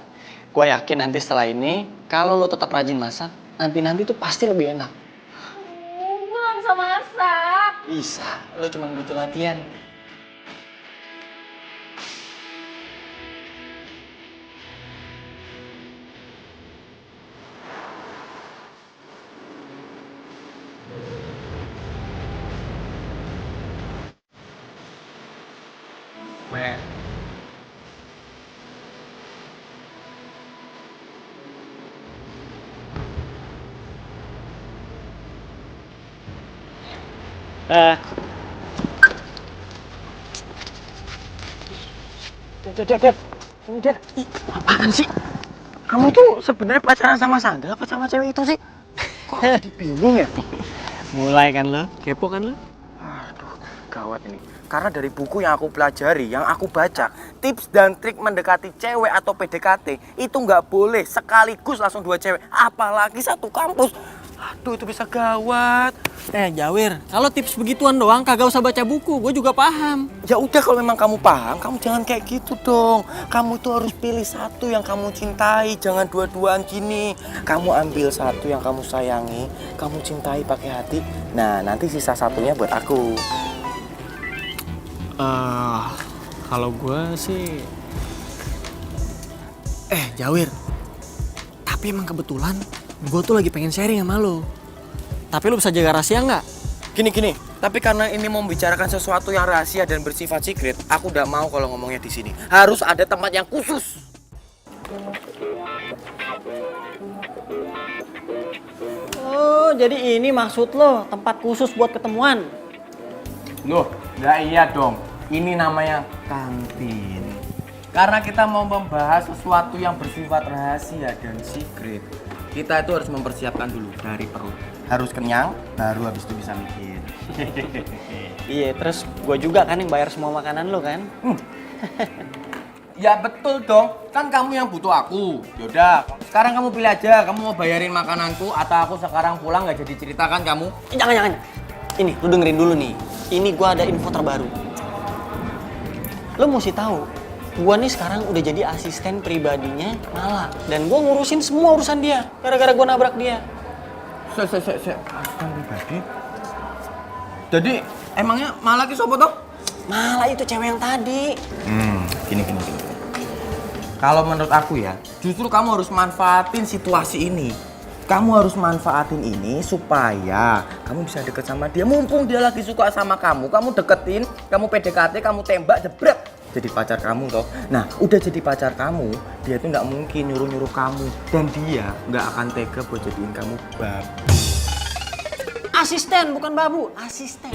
Gue yakin nanti setelah ini, kalau lo tetap rajin masak, nanti tuh pasti lebih enak. Gue gak bisa masak. Bisa, lo cuma butuh latihan. Dad. Apaan sih? Kamu tuh sebenarnya pacaran sama Sandra apa sama cewek itu sih? Kok dipilih ya? Mulai kan lo? Kepo kan lo? Aduh, gawat ini. Karena dari buku yang aku pelajari, yang aku baca, tips dan trik mendekati cewek atau PDKT itu nggak boleh sekaligus langsung 2 cewek, apalagi satu kampus. Aduh, itu bisa gawat. Jawir, kalau tips begituan doang kagak usah baca buku, gue juga paham. Ya udah, kalau memang kamu paham, kamu jangan kayak gitu dong. Kamu tuh harus pilih satu yang kamu cintai, jangan dua-duaan gini. Kamu ambil satu yang kamu sayangi, kamu cintai pakai hati. Nah, nanti sisa satunya buat aku. Kalau gue sih... Jawir, tapi emang kebetulan gue tuh lagi pengen sharing sama lo. Tapi lo bisa jaga rahasia nggak? Gini, tapi karena ini mau membicarakan sesuatu yang rahasia dan bersifat secret, aku udah mau kalau ngomongnya di sini. Harus ada tempat yang khusus. Oh, jadi ini maksud lo, tempat khusus buat ketemuan? Loh, nggak iya dong. Ini namanya kantin. Karena kita mau membahas sesuatu yang bersifat rahasia dan secret, kita itu harus mempersiapkan dulu dari perut. Harus kenyang, baru habis itu bisa mikir. Iya, terus gue juga kan yang bayar semua makanan lo kan? Ya betul dong, kan kamu yang butuh aku. Yaudah, sekarang kamu pilih aja, kamu mau bayarin makananku atau aku sekarang pulang nggak jadi ceritakan kamu? Jangan. Ini, lu dengerin dulu nih. Ini gue ada info terbaru. Lo mesti tahu, gue nih sekarang udah jadi asisten pribadinya Mala. Dan gue ngurusin semua urusan dia, gara-gara gue nabrak dia. Asisten pribadi? Jadi, emangnya Mala ki sopo toh? Mala itu cewek yang tadi. Gini. Kalau menurut aku ya, justru kamu harus manfaatin situasi ini. Kamu harus manfaatin ini supaya kamu bisa deket sama dia. Mumpung dia lagi suka sama kamu deketin, kamu PDKT, kamu tembak, jebret. Jadi pacar kamu toh. Nah, udah jadi pacar kamu, dia tuh nggak mungkin nyuruh-nyuruh kamu. Dan dia nggak akan tega buat jadiin kamu babu. Asisten, bukan babu. Asisten.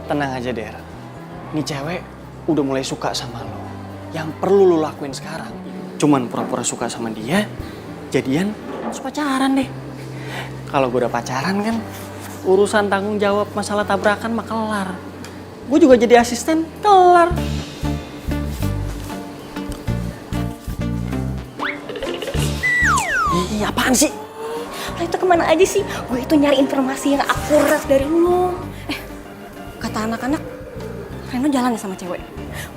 Tenang aja, Der. Ini cewek udah mulai suka sama lo. Yang perlu lo lakuin sekarang, cuman pura-pura suka sama dia, jadian, terus pacaran deh. Kalau gue udah pacaran kan, urusan tanggung jawab masalah tabrakan mah kelar. Gue juga jadi asisten, kelar. Iya, apaan sih? Lo itu kemana aja sih? Gue itu nyari informasi yang akurat dari lo. Kata anak-anak, Reno jalan ya sama cewek.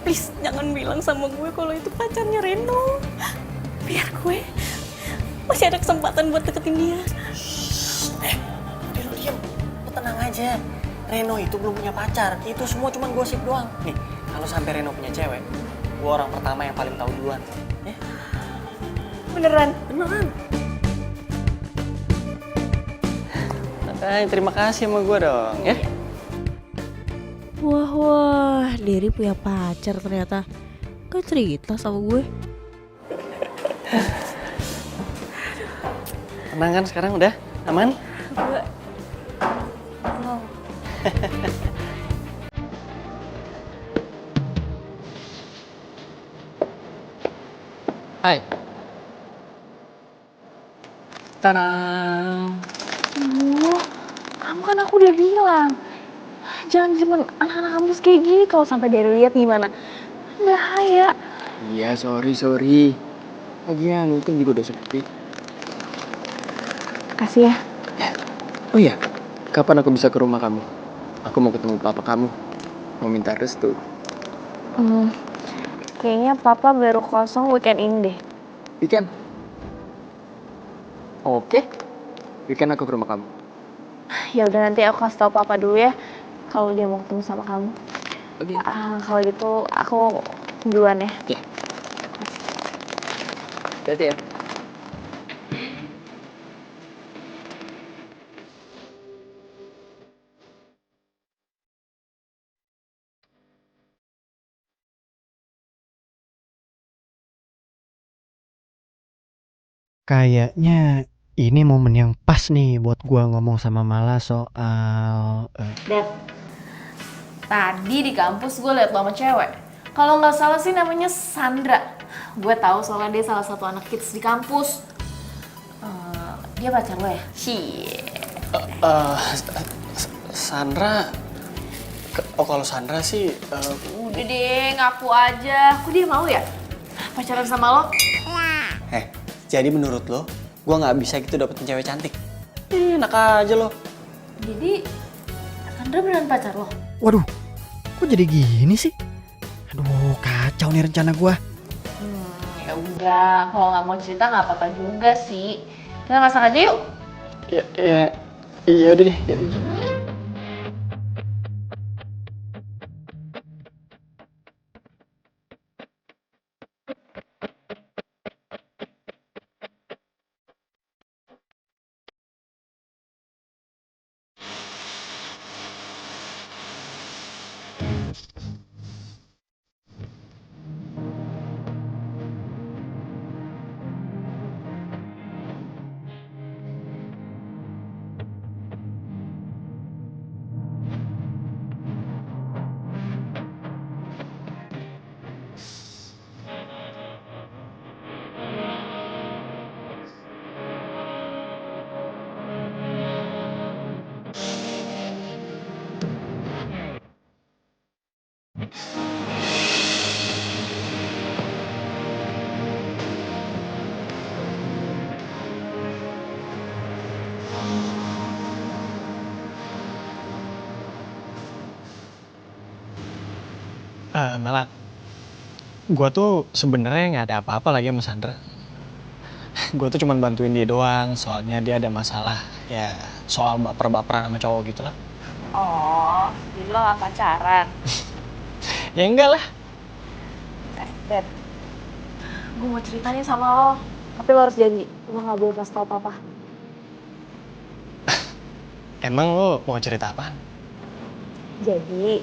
Please, jangan bilang sama gue kalau itu pacarnya Reno. Biar gue masih ada kesempatan buat deketin dia. Udah lu diem, lu tenang aja. Reno itu belum punya pacar, itu semua cuma gosip doang. Nih, kalau sampai Reno punya cewek, gue orang pertama yang paling tahu duluan. Ya? Beneran? Beneran. Makanya terima kasih sama gue dong, ya. Wah, Derry punya pacar ternyata. Gak cerita sama gue. Tenang kan sekarang udah? Aman? Gue... Oh. Hai. Tadang. Kamu kan aku udah bilang, jangan simpen anak-anak kampus kayak gini, kalau sampai dia lihat gimana? Bahaya. Iya, sorry. Lagian itu juga udah sepi. Kasih ya. Oh iya, kapan aku bisa ke rumah kamu? Aku mau ketemu papa kamu. Mau minta restu. Kayaknya papa baru kosong weekend ini deh. Weekend? Oke. Weekend aku ke rumah kamu. Ya udah, nanti aku kasih tau papa dulu ya kalau dia mau ketemu sama kamu. Oke. Kalau gitu aku duluan ya. Ya. Hati-hati ya. Kayaknya ini momen yang pas nih buat gua ngomong sama Mala soal... Dad, tadi di kampus gue liat lo sama cewek. Kalau nggak salah sih namanya Sandra. Gue tahu soalnya dia salah satu anak kids di kampus. Dia pacar lo ya? Cie. Sandra, kalau Sandra sih, Udah deh, ngaku aja. Kok dia mau ya pacaran sama lo? jadi menurut lo, gue nggak bisa gitu dapetin cewek cantik? Enak aja lo. Jadi Sandra beneran pacar lo? Waduh, kok jadi gini sih? Aduh, kacau nih rencana gua. Ya udah, kalau nggak mau cerita nggak apa-apa juga sih. Kita masak aja yuk. Iya udah deh. Mela, gue tuh sebenarnya nggak ada apa-apa lagi sama Sandra. Gue tuh cuma bantuin dia doang, soalnya dia ada masalah, ya soal baper-baperan sama cowok gitu lah. Oh, jadi lo gak pacaran? Ya enggak lah. Dad, gue mau cerita nih sama lo. Tapi lo harus janji, lo gak boleh kasih tau papa. Emang lo mau cerita apaan? Jadi,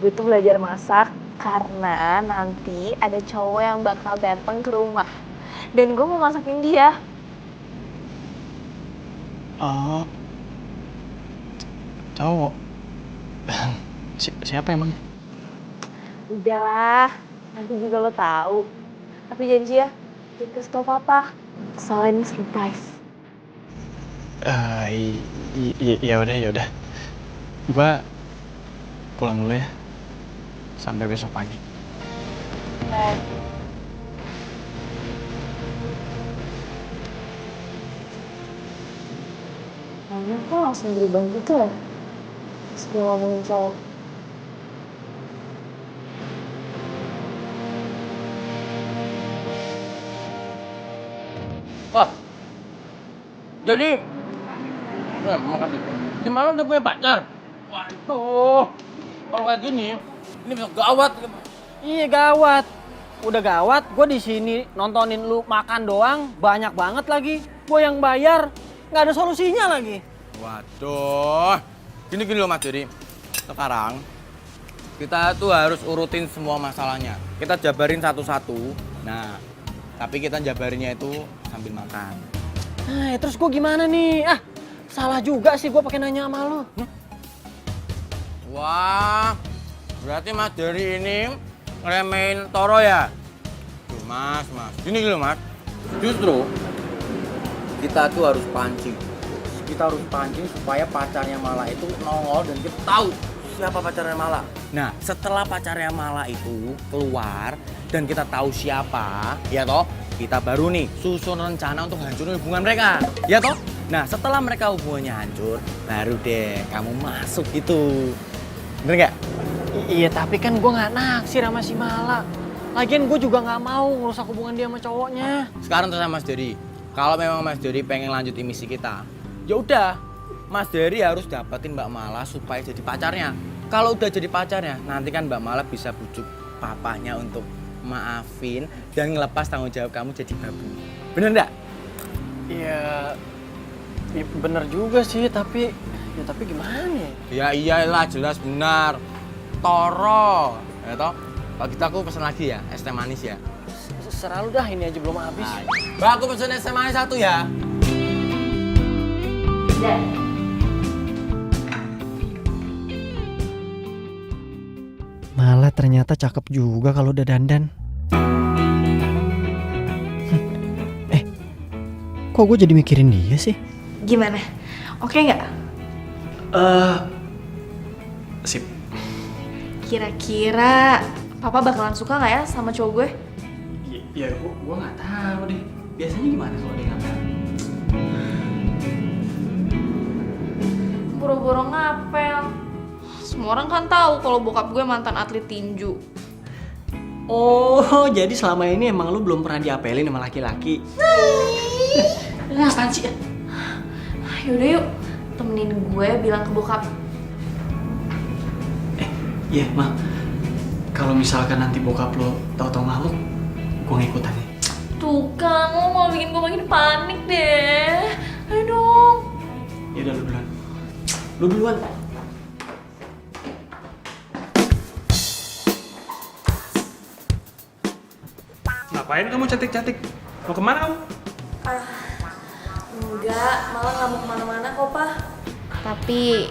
gue tuh belajar masak karena nanti ada cowok yang bakal datang ke rumah. Dan gue mau masakin dia. Oh, cowok. Siapa emang? Udahlah, nanti juga lo tahu. Tapi janji ya, jangan kasih tau papa. Soalnya ini surprise. Ya udah. Gua pulang dulu ya. Sampai besok pagi. Kayaknya kok langsung berubah gitu ya? Terus gue ngomongin cowok. Wah, jadi, makasih. Si Mala udah punya pacar? Waduh, kalau kayak gini, ini bisa gawat. Iya gawat. Udah gawat, gue di sini nontonin lu makan doang, banyak banget lagi. Gue yang bayar, nggak ada solusinya lagi. Waduh, gini loh Mas Jadi. Sekarang kita tuh harus urutin semua masalahnya. Kita jabarin satu-satu. Nah, tapi kita jabarinnya itu sambil makan. Nah, terus gue gimana nih? Salah juga sih gue pakai nanya sama lu. Wah, berarti Mas Jadi ini ngeremehin Toro ya? Tuh Mas. Gini loh Mas. Justru kita tuh harus pancing. Kita harus pancing supaya pacarnya Mala itu nongol dan kita tahu siapa pacarnya Mala. Nah, setelah pacarnya Mala itu keluar dan kita tahu siapa, ya toh, kita baru nih susun rencana untuk hancurin hubungan mereka, ya toh. Nah, setelah mereka hubungannya hancur, baru deh kamu masuk gitu. Bener nggak? Iya, tapi kan gue nggak naksir sama si Mala. Lagian gue juga nggak mau ngerusak hubungan dia sama cowoknya. Sekarang terserah Mas Jadi. Kalau memang Mas Jadi pengen lanjutin misi kita, ya udah, Mas Dery harus dapetin Mbak Mala supaya jadi pacarnya. Kalau udah jadi pacarnya, nanti kan Mbak Mala bisa bujuk papahnya untuk maafin dan ngelepas tanggung jawab kamu jadi babu. Bener nggak? Iya, bener juga sih, tapi gimana ya? Ya iyalah, jelas benar. Toro, ya toh. Kalau gitu aku pesen lagi ya, es teh manis ya. Serah lu dah, ini aja belum habis. Nah, Mbak, aku pesen es teh manis 1 ya. Malah ternyata cakep juga kalau udah dandan. Kok gue jadi mikirin dia sih? Gimana? Oke nggak? Sip. Kira-kira papa bakalan suka nggak ya sama cowok gue? Ya gue nggak tahu deh. Biasanya gimana kalau dia ngapel? Boro-boro ngapel. Semua orang kan tahu kalau bokap gue mantan atlet tinju. Oh, jadi selama ini emang lu belum pernah diapelin sama laki-laki? Apaan sih? Yaudah yuk, temenin gue bilang ke bokap. Iya, Ma. Kalau misalkan nanti bokap lo tau-tau ngamuk, gue ngikutan ya. Tuh kan, lo mau bikin gue makin panik deh. Ayo dong. Yaudah, lu duluan. Lu duluan. Ngapain kamu cantik-cantik? Mau kemana kamu? Enggak, malah nggak mau kemana-mana kok, Pak. Tapi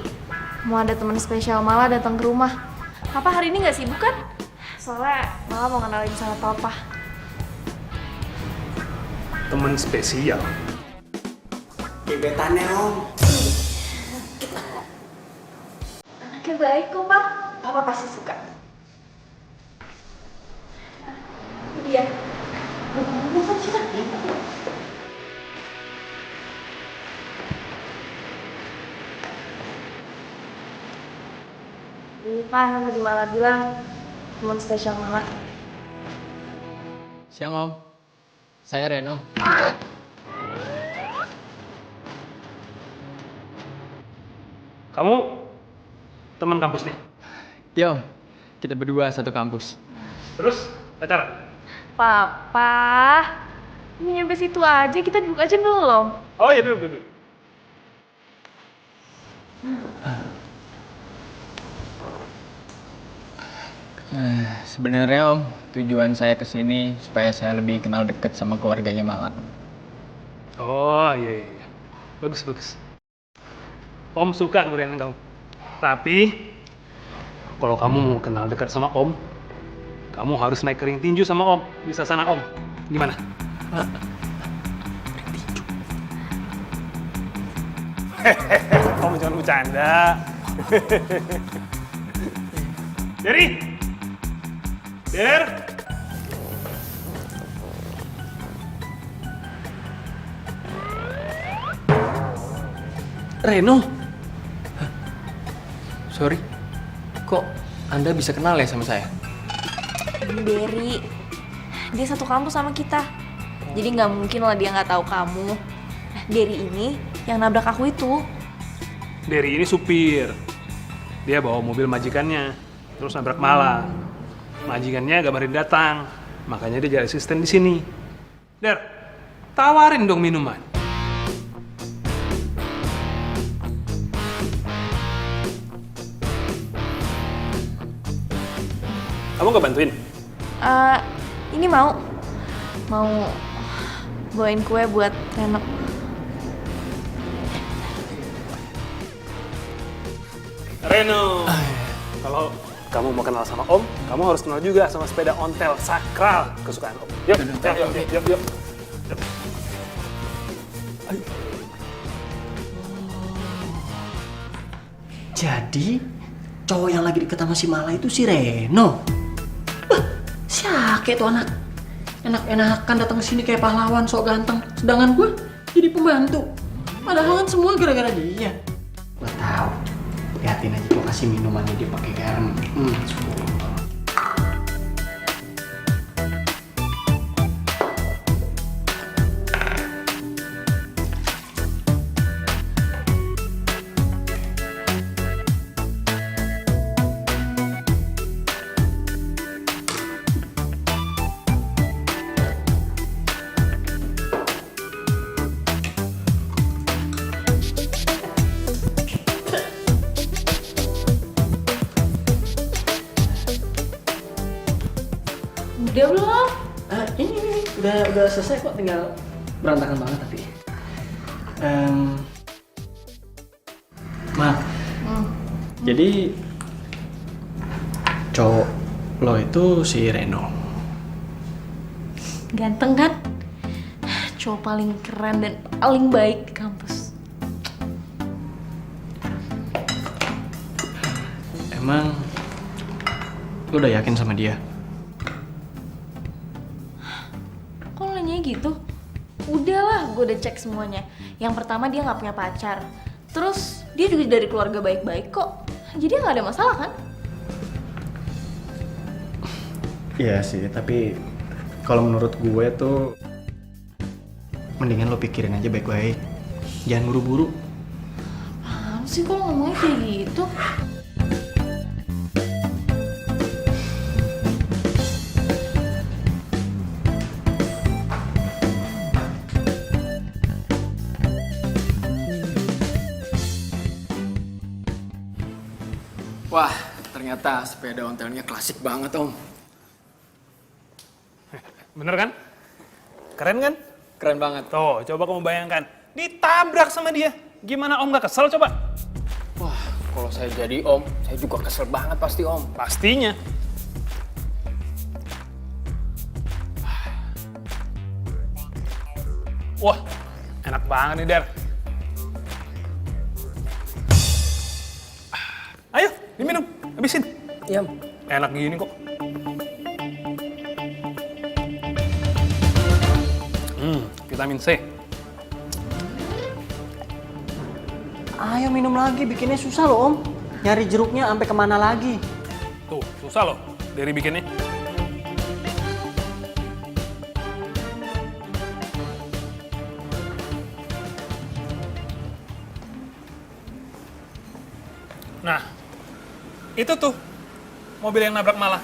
mau ada teman spesial malah datang ke rumah. Papa hari ini nggak sibuk kan? Soalnya malah mau kenalin sama Papa. Temen spesial. Gebetannya, Om. Anaknya baik kok, Pak. Papa pasti suka. Iya. Ini Pak, tadi malah bilang teman spesial Mama. Siang Om, saya Reno. Kamu teman kampus nih? Iya Om, kita berdua satu kampus. Terus pacaran? Papa, ini nyampe situ aja, kita duduk aja belum? Oh iya, duduk. Sebenarnya Om, tujuan saya kesini supaya saya lebih kenal dekat sama keluarganya Mala. Oh iya. Bagus. Om suka keberanian kamu. Tapi kalau kamu mau kenal dekat sama Om, kamu harus naik ke ring tinju sama Om. Bisa sana Om. Gimana? Ring tinju. Om jangan bercanda. Der. Reno? Sorry, kok Anda bisa kenal ya sama saya? Ini Derry, dia satu kampus sama kita. Jadi nggak mungkin lah dia nggak tahu kamu. Nah, Derry ini yang nabrak aku itu. Derry ini supir. Dia bawa mobil majikannya, terus nabrak Mala. Majikannya gabarin datang, makanya dia jadi asisten di sini. Der, tawarin dong minuman. Kamu gak bantuin? Ini mau bawain kue buat Reno. Reno, kalau kamu mau kenal sama Om, kamu harus kenal juga sama sepeda ontel sakral kesukaan Om. Yuk. Jadi, cowok yang lagi deket sama si Mala itu si Reno. Siake tuh anak. Enak-enakan datang ke sini kayak pahlawan sok ganteng. Sedangkan gue jadi pembantu. Padahal kan semua gara-gara dia. Gue tahu. Liatin aja gue kasih minumannya dia pakai garam. Udah belum? Ini udah selesai kok, tinggal berantakan banget tapi. Ma, jadi cowok lo itu si Reno. Ganteng kan? cowok paling keren dan paling baik di kampus. Emang lu udah yakin sama dia? Kok lo nanya gitu? Udahlah, gue udah cek semuanya. Yang pertama dia nggak punya pacar. Terus dia juga dari keluarga baik-baik kok. Jadi nggak ada masalah kan? Iya sih, tapi kalau menurut gue tuh mendingan lo pikirin aja baik-baik. Jangan buru-buru. Apaan sih kok lo ngomongnya kayak gitu? Wah, ternyata sepeda ontelnya klasik banget, Om. Bener kan? Keren kan? Keren banget. Tuh, coba kamu bayangkan. Ditabrak sama dia. Gimana Om gak kesel coba? Wah, kalau saya jadi Om, saya juga kesel banget pasti, Om. Pastinya. Wah, enak banget nih, Der. Ayo, diminum. Habisin. Iya, Om. Enak gini kok. Vitamin C. Ayo minum lagi, bikinnya susah loh Om. Nyari jeruknya sampai kemana lagi? Tuh, susah loh dari bikinnya. Nah, itu tuh mobil yang nabrak Mala.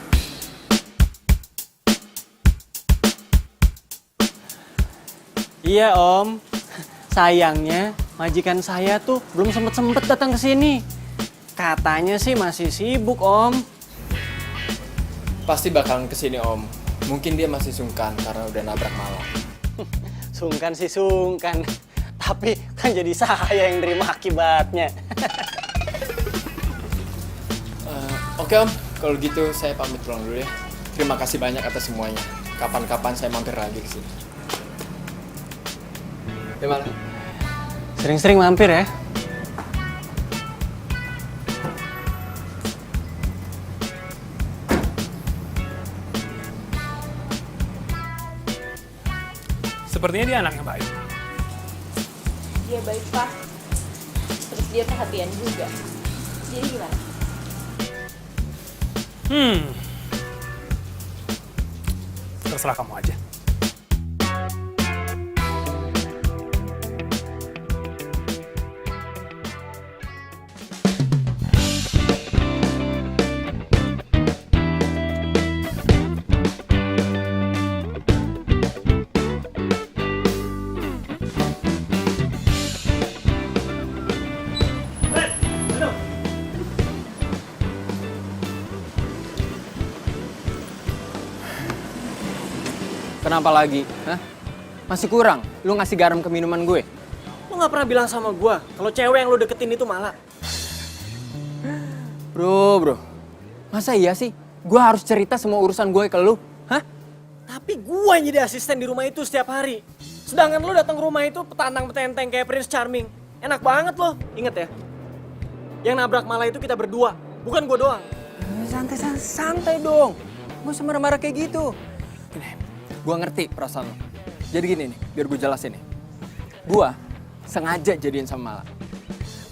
Iya Om, sayangnya majikan saya tuh belum sempet datang ke sini. Katanya sih masih sibuk Om. Pasti bakalan kesini, Om. Mungkin dia masih sungkan karena udah nabrak Mala. Sungkan sih sungkan, tapi kan jadi saya yang nerima akibatnya. Oke, Om. Kalau gitu saya pamit pulang dulu ya. Terima kasih banyak atas semuanya. Kapan-kapan saya mampir lagi ke sini. Ya, Mala. Sering-sering mampir ya. Sepertinya dia anak yang baik. Dia baik, Pak. Terus dia perhatian juga. Jadi gimana? Terserah kamu aja. Kenapa lagi? Hah? Masih kurang? Lu ngasih garam ke minuman gue? Lu gak pernah bilang sama gua kalau cewek yang lu deketin itu Mala. Bro. Masa iya sih? Gue harus cerita semua urusan gue ke lu? Hah? Tapi gua yang jadi asisten di rumah itu setiap hari. Sedangkan lu datang ke rumah itu petantang-petenteng kayak Prince Charming. Enak banget loh. Ingat ya, yang nabrak Mala itu kita berdua, bukan gua doang. Santai dong. Gak usah marah-marah kayak gitu. Gue ngerti perasaan lo. Jadi gini nih, biar gue jelasin nih. Gue sengaja jadian sama Mala.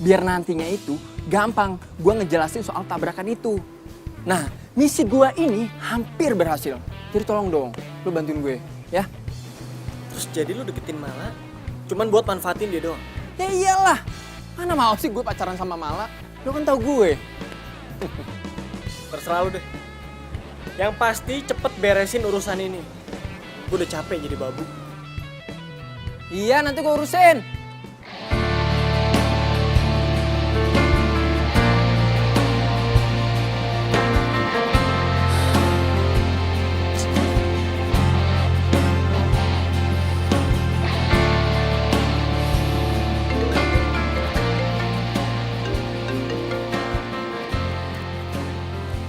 Biar nantinya itu gampang gue ngejelasin soal tabrakan itu. Nah, misi gue ini hampir berhasil. Jadi tolong dong, lo bantuin gue, ya. Terus jadi lu deketin Mala, cuman buat manfaatin dia doang. Ya iyalah, mana mau sih gue pacaran sama Mala? Lo kan tau gue. Terserah lu deh. Yang pasti cepet beresin urusan ini. Gue udah capek jadi babu. Iya, nanti gue urusin.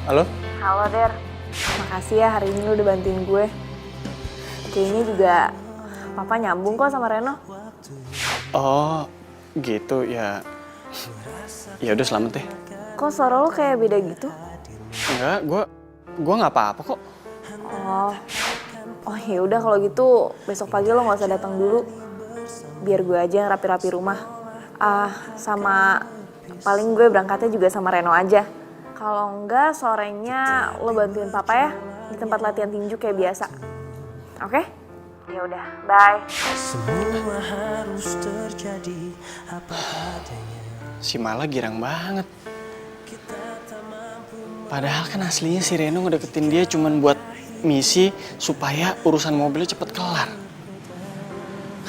Halo? Halo Der, makasih ya hari ini lu udah bantuin gue. Kayaknya juga Papa nyambung kok sama Reno. Oh, gitu ya. Ya udah selamat deh. Kok suara lo kayak beda gitu? Enggak, gua nggak apa-apa kok. Oh ya udah kalau gitu besok pagi lo nggak usah datang dulu. Biar gue aja yang rapi-rapi rumah. Sama paling gue berangkatnya juga sama Reno aja. Kalau enggak sorenya lo bantuin papa ya di tempat latihan tinju kayak biasa. Oke? Ya udah, bye. Semua harus terjadi apa adanya. Si Mala girang banget. Padahal kan aslinya si Reno ngedeketin dia cuman buat misi supaya urusan mobilnya cepet kelar.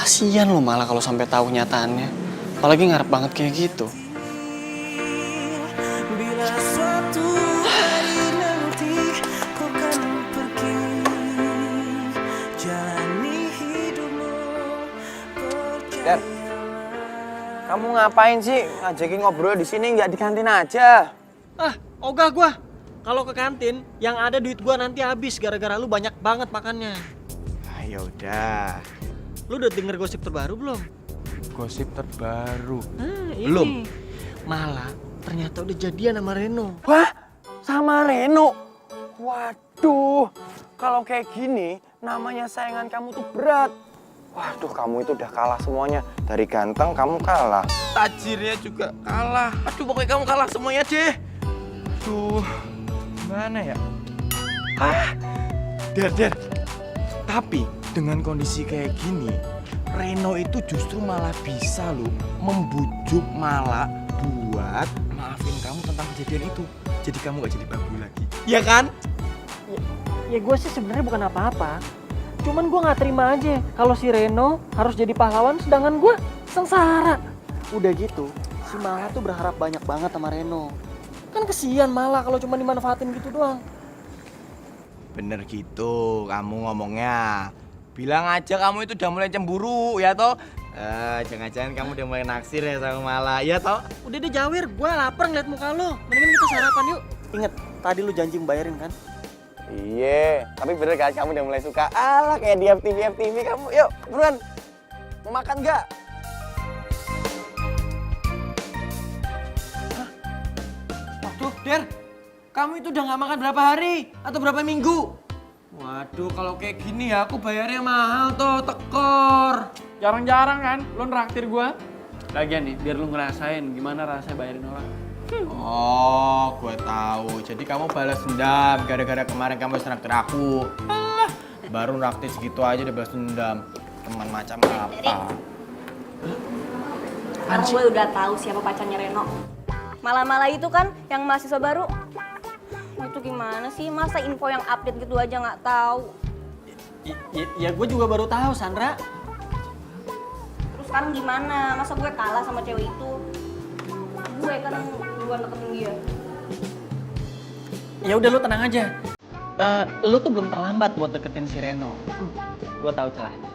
Kasian lo malah kalau sampai tahu nyataannya. Apalagi ngarep banget kayak gitu. Bila suatu hari nanti kau kan pergi, jalani hidupmu. Dan kamu ngapain sih ngajakin ngobrol di sini nggak di kantin aja? Ogah gua. Kalau ke kantin, yang ada duit gua nanti habis gara-gara lu banyak banget makannya. Ya udah. Lu udah denger gosip terbaru belum? Gosip terbaru. Ini. Belum. Malah ternyata udah jadian sama Reno. Wah, sama Reno. Waduh, kalau kayak gini namanya saingan kamu tuh berat. Waduh, kamu itu udah kalah semuanya. Dari ganteng kamu kalah. Tajirnya juga kalah. Aduh, pokoknya kamu kalah semuanya deh. Aduh, gimana ya? Der. Tapi dengan kondisi kayak gini, Reno itu justru malah bisa loh membujuk Mala buat maafin kamu tentang kejadian itu. Jadi kamu gak jadi babu lagi. Iya kan? Ya gue sih sebenarnya bukan apa-apa. Cuman gue nggak terima aja kalau si Reno harus jadi pahlawan sedangkan gue sengsara. Udah gitu, si Mala tuh berharap banyak banget sama Reno. Kan kesian Mala kalau cuma dimanfaatin gitu doang. Bener gitu kamu ngomongnya. Bilang aja kamu itu udah mulai cemburu ya toh. Jangan-jangan kamu udah mulai naksir ya sama Mala ya toh. Udah deh Jawir, gue lapar ngeliat muka lo. Mendingan kita sarapan yuk. Ingat, tadi lu janji membayarin kan? Iya, tapi bener kan kamu udah mulai suka. Alah kayak di FTV kamu. Yuk, buruan. Mau makan nggak? Waduh, Der. Kamu itu udah nggak makan berapa hari? Atau berapa minggu? Waduh, kalau kayak gini ya aku bayarnya mahal tuh, tekor. Jarang-jarang kan lo nraktir gua. Lagian nih, biar lu ngerasain gimana rasanya bayarin orang. Oh, gue tahu. Jadi kamu balas dendam gara-gara kemarin kamu nraktir aku. Baru nraktir segitu aja udah balas dendam. Teman macam apa? Sekarang gue udah tahu siapa pacarnya Reno. Mala-mala itu kan yang mahasiswa baru. Itu gimana sih? Masa info yang update gitu aja nggak tahu? Ya gue juga baru tahu, Sandra. Terus sekarang gimana? Masa gue kalah sama cewek itu? Gue kan duluan deketin dia. Ya udah lu tenang aja. Lu tuh belum terlambat buat deketin si Reno. Gue tahu caranya.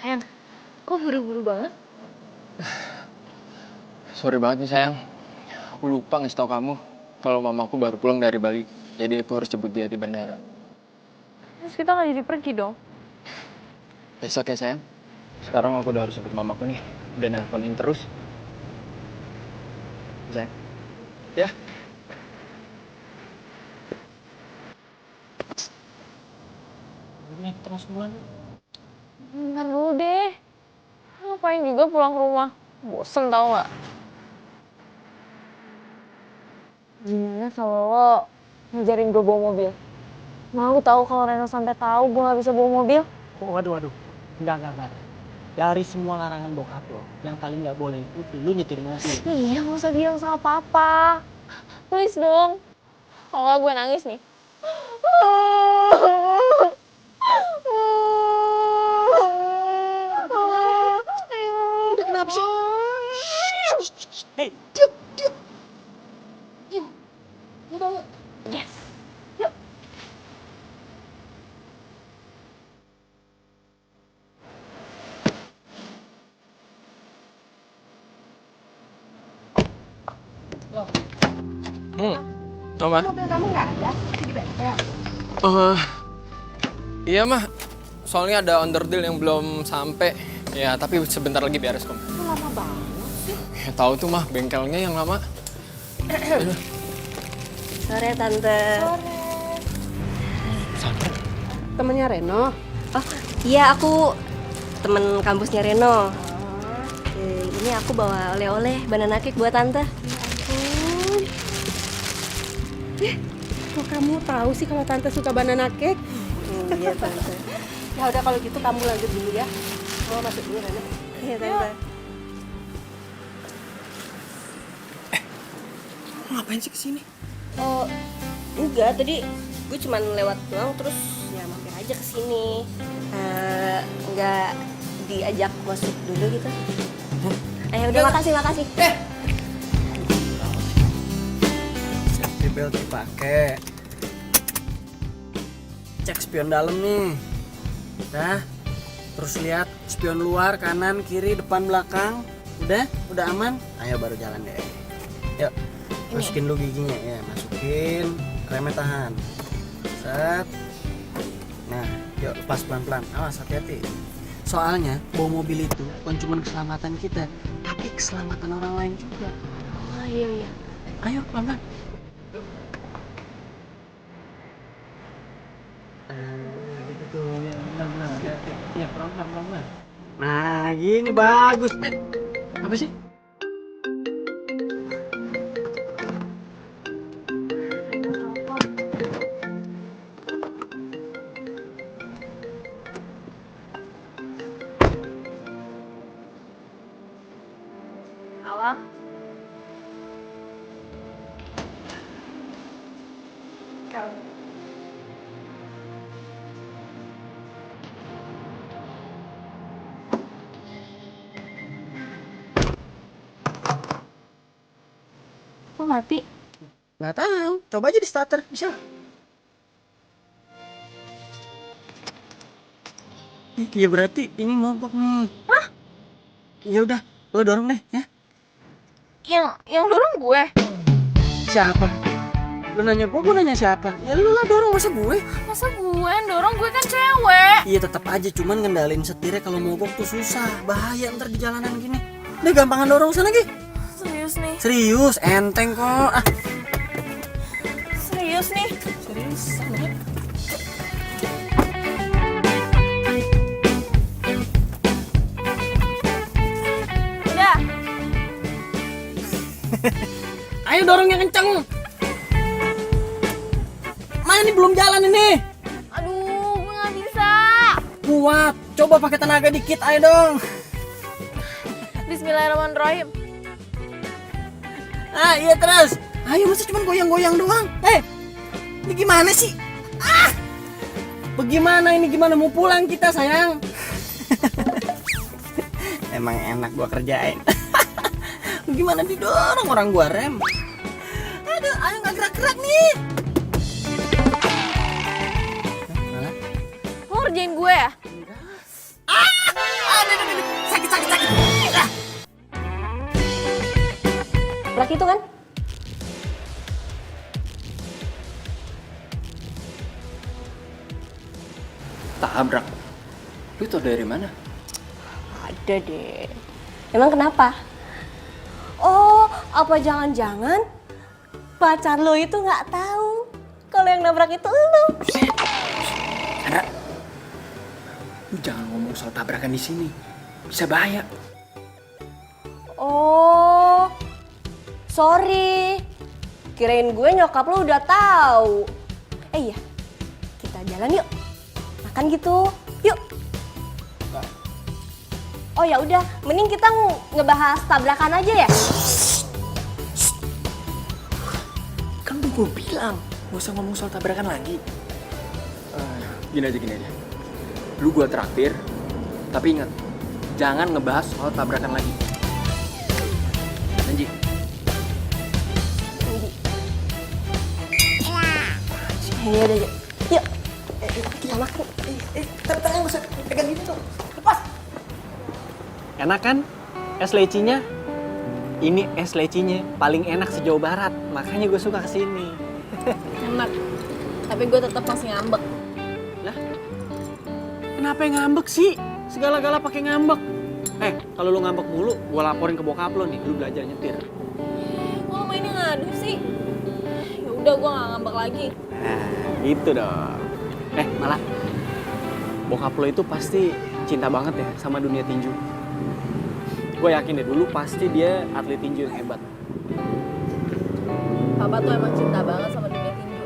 Sayang, kok buru-buru banget? Sorry banget nih sayang. Aku lupa ngasih tau kamu kalau mamaku baru pulang dari Bali. Jadi aku harus jemput dia di bandara. Terus kita nggak jadi pergi dong? Besok ya sayang. Sekarang aku udah harus jemput mamaku nih. Udah nelponin terus. Sayang. Ya. Ini terus bulan. Bentar dulu deh. Ngapain juga pulang ke rumah? Bosen tau gak? Gimana kalau lo ngejarin gue bawa mobil? Mau tahu kalau Reno sampai tahu gue gak bisa bawa mobil? Waduh. Enggak. Dari semua larangan bokap lo, yang paling nggak boleh itu lu nyetir mobil. Iya, gak usah bilang sama papa. Please dong. Kalau nggak gue nangis nih. Udah kenapa sih? Hei, diam. Udah. Yes. Yuk. Mah? Mobil kamu nggak ada di bengkel. Iya mah, soalnya ada onderdil yang belum sampai. Ya tapi sebentar lagi beres kok. Itu lama banget sih. Ya tahu tuh mah bengkelnya yang lama. Sore Tante. Temennya Reno. Oh iya, aku temen kampusnya Reno. Ini aku bawa oleh-oleh banana cake buat Tante. Kok kamu tahu sih kalau Tante suka banana cake? Iya Tante. Ya udah kalau gitu kamu lanjut dulu ya. Mau masuk dulu Reno. Iya Tante. Ngapain sih kesini? Oh enggak, tadi gue cuman lewat doang terus ya mampir aja ke sini. Enggak diajak masuk dulu gitu. Ayo udah, makasih. Safety belt dipakai. Cek spion dalam nih. Udah. Terus lihat spion luar, kanan, kiri, depan, belakang. Udah aman. Ayo baru jalan deh. Yuk. Masukin dulu giginya ya, masukin. Remnya tahan. Set. Nah, yuk lepas pelan-pelan. Awas hati-hati. Soalnya bawa mobil itu bukan cuma keselamatan kita, tapi keselamatan orang lain juga. Oh iya. Ayo pelan-pelan. Gitu tuh, ya pelan-pelan. Ya pelan-pelan. Nah, gini bagus. Apa sih? Awal. Kok mati? Nggak tahu. Coba aja di starter, bisa. Iya berarti ini mogok nih. Hah? Ya udah, lo dorong deh ya. Yang dorong gue. Siapa? Lu nanya gue nanya siapa? Ya lu lah dorong, masa gue? Masa gue yang dorong, gue kan cewek. Iya tetap aja, cuman ngendalin setirnya kalau mogok tuh susah, bahaya ntar di jalanan gini. Udah gampangan dorong sana lagi. Serius nih. Serius, enteng kok. Ah. Serius nih. Serius. Udah. Ayo dorong yang kenceng. Mana ini belum jalan ini? Aduh, gue gak bisa. Kuat, coba pakai tenaga dikit, ayo dong. Bismillahirrahmanirrahim. Ah iya terus. Ayo masa cuma goyang-goyang doang. Ini gimana sih? Bagaimana ini, gimana mau pulang kita sayang? Emang enak gua kerjain. Gimana didorong orang gua rem? Aduh, ayo nggak gerak-gerak nih. Lo ngerjain gue ya? Aduh, sakit. Laki itu kan? Tabrak. Lu tau dari mana? Ada deh. Emang kenapa? Oh, apa jangan-jangan pacar lo itu nggak tahu kalau yang nabrak itu lo? Sandra, lu jangan ngomong soal tabrakan di sini. Bisa bahaya. Oh, sorry. Kirain gue nyokap lo udah tahu. Iya, kita jalan yuk. Makan gitu, yuk. Oh ya udah, mending kita ngebahas tabrakan aja ya. Kan udah gue bilang, gak usah ngomong soal tabrakan lagi. Gini aja. Lu gue traktir, tapi ingat, jangan ngebahas soal tabrakan lagi. Janji. Ini udah, yuk. Kita makan. Tangan bisa pegang gini tuh. Lepas. Enak kan? Es lecinya? Ini es lecinya paling enak se-Jawa Barat, makanya gue suka kesini. Enak. Tapi gue tetap masih ngambek. Lah, kenapa yang ngambek sih? Segala-gala pakai ngambek. Kalau lu ngambek mulu, gue laporin ke bokap lo nih, lu belajar nyetir. Kok lo mainnya ngadu sih? Ya udah gue gak ngambek lagi. Nah, gitu dong. Malah bokap lo itu pasti cinta banget ya sama dunia tinju. Gue yakin deh dulu pasti dia atlet tinju yang hebat. Papa tuh emang cinta banget sama dunia tinju.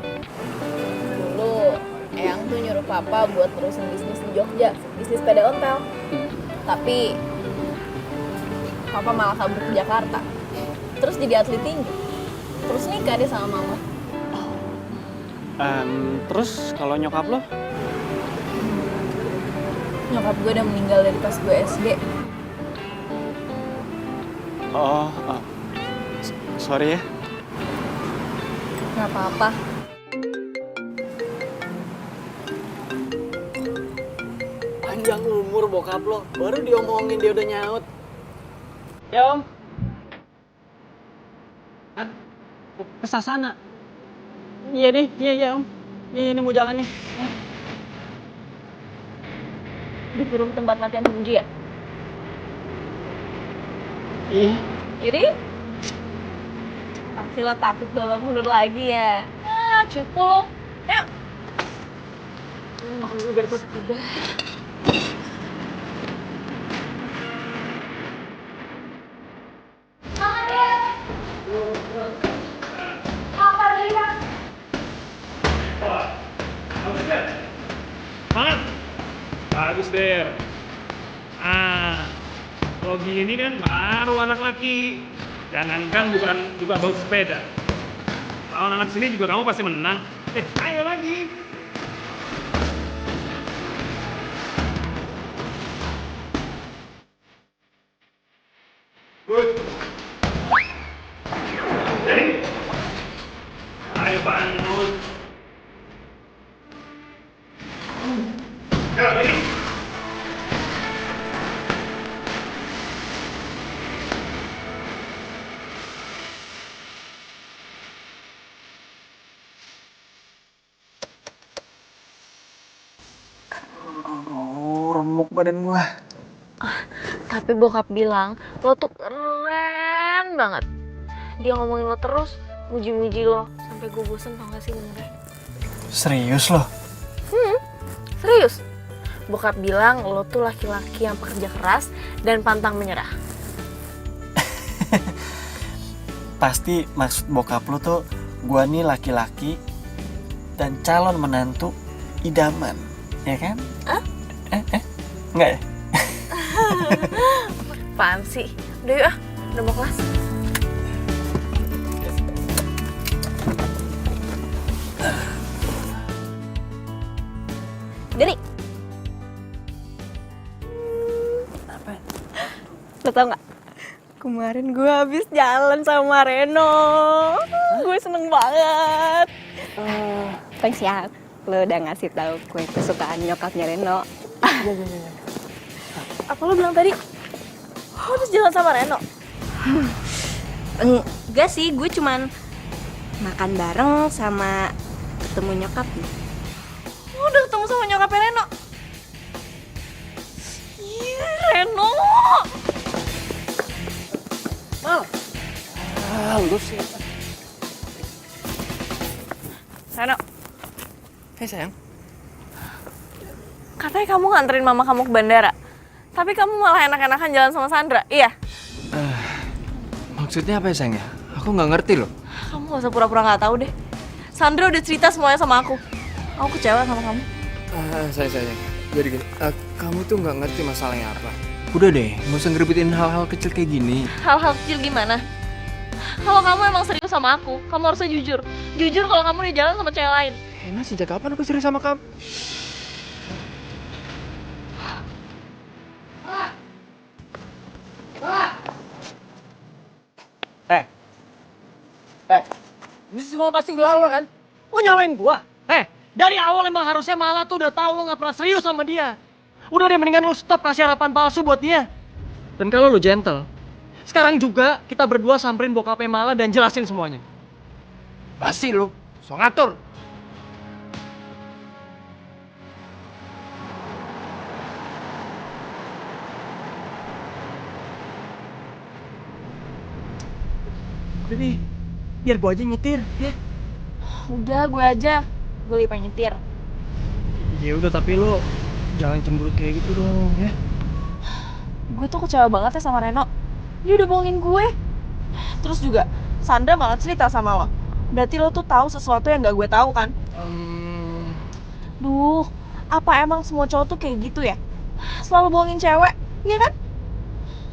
Dulu Eyang tuh nyuruh papa buat terusin bisnis di Jogja, bisnis sepeda ontel. Tapi papa malah kabur ke Jakarta. Terus jadi atlet tinju. Terus nikah deh sama mama. Terus kalau nyokap lo? Nyokap gue udah meninggal dari pas gue SD. Sorry ya. Gak apa-apa. Panjang umur bokap lo, baru diomongin dia udah nyaut. Ya om. Ke Sasana. Iya deh, iya om. Iya ini mau jalan nih. Disuruh tempat latihan tinju ya? Iya. Jadi? Pasti lo takut babak mundur lagi ya? Cukup lo. Ayo. Udah. Bagus deh. Kalau gini kan baru anak laki. Jangankan bukan juga bawa sepeda. Lawan anak sini juga kamu pasti menang. Ayo lagi. Good. Jadi, ayo bangun. Ready? Remuk badan gua. Tapi bokap bilang, lo tuh keren banget. Dia ngomongin lo terus, muji-muji lo. Sampai gue bosen tau gak sih bener. Serius lo? Serius. Bokap bilang lo tuh laki-laki yang pekerja keras dan pantang menyerah. Pasti maksud bokap lo tuh gua nih laki-laki dan calon menantu idaman, ya kan? Enggak ya? Apaan sih? Udah yuk udah mau kelas. Jadi Apa? Lo tau gak? Kemarin gue habis jalan sama Reno. Gue seneng banget. Thanks ya, lo udah ngasih tahu kue kesukaan nyokapnya Reno. apa lo bilang tadi? Lo habis jalan sama Reno? Enggak sih, gue cuman makan bareng sama ketemu nyokapnya. Lo udah ketemu sama nyokapnya Reno? Iya Reno. Lu sih. Reno, Hei sayang. katanya kamu nganterin mama kamu ke bandara. Tapi kamu malah enak-enakan jalan sama Sandra, iya? Maksudnya apa ya sayang ya? Aku nggak ngerti loh. Kamu gak usah pura-pura gak tahu deh. Sandra udah cerita semuanya sama aku. Aku kecewa sama kamu. Sayang. Jadi gini, kamu tuh nggak ngerti masalahnya apa. Udah deh, nggak usah ngerebutin hal-hal kecil kayak gini. Hal-hal kecil gimana? Kalau kamu emang serius sama aku, kamu harusnya jujur. Jujur kalau kamu di jalan sama cewek lain. Emang sejak kapan aku serius sama kamu? Ini semua pasti lo kan? Lo nyalain gua? Dari awal emang harusnya malah tuh udah tahu lo gak pernah serius sama dia. Udah deh, mendingan lo stop kasih harapan palsu buat dia. Dan kalau lo gentle, Sekarang juga kita berdua samperin bokapnya Mala dan jelasin semuanya. Basi lu, so ngatur. Udah nih, biar gue aja nyetir, ya. Udah, gue aja. Gue lagi pengen nyetir. Ya udah, tapi lo jangan cemberut kayak gitu dong, ya. Gue tuh kecewa banget ya sama Reno. Dia udah bohongin gue. Terus juga, Sandra malah cerita sama lo. Berarti lo tuh tahu sesuatu yang gak gue tahu kan? Duh, apa emang semua cowok tuh kayak gitu ya? Selalu bohongin cewek, iya kan?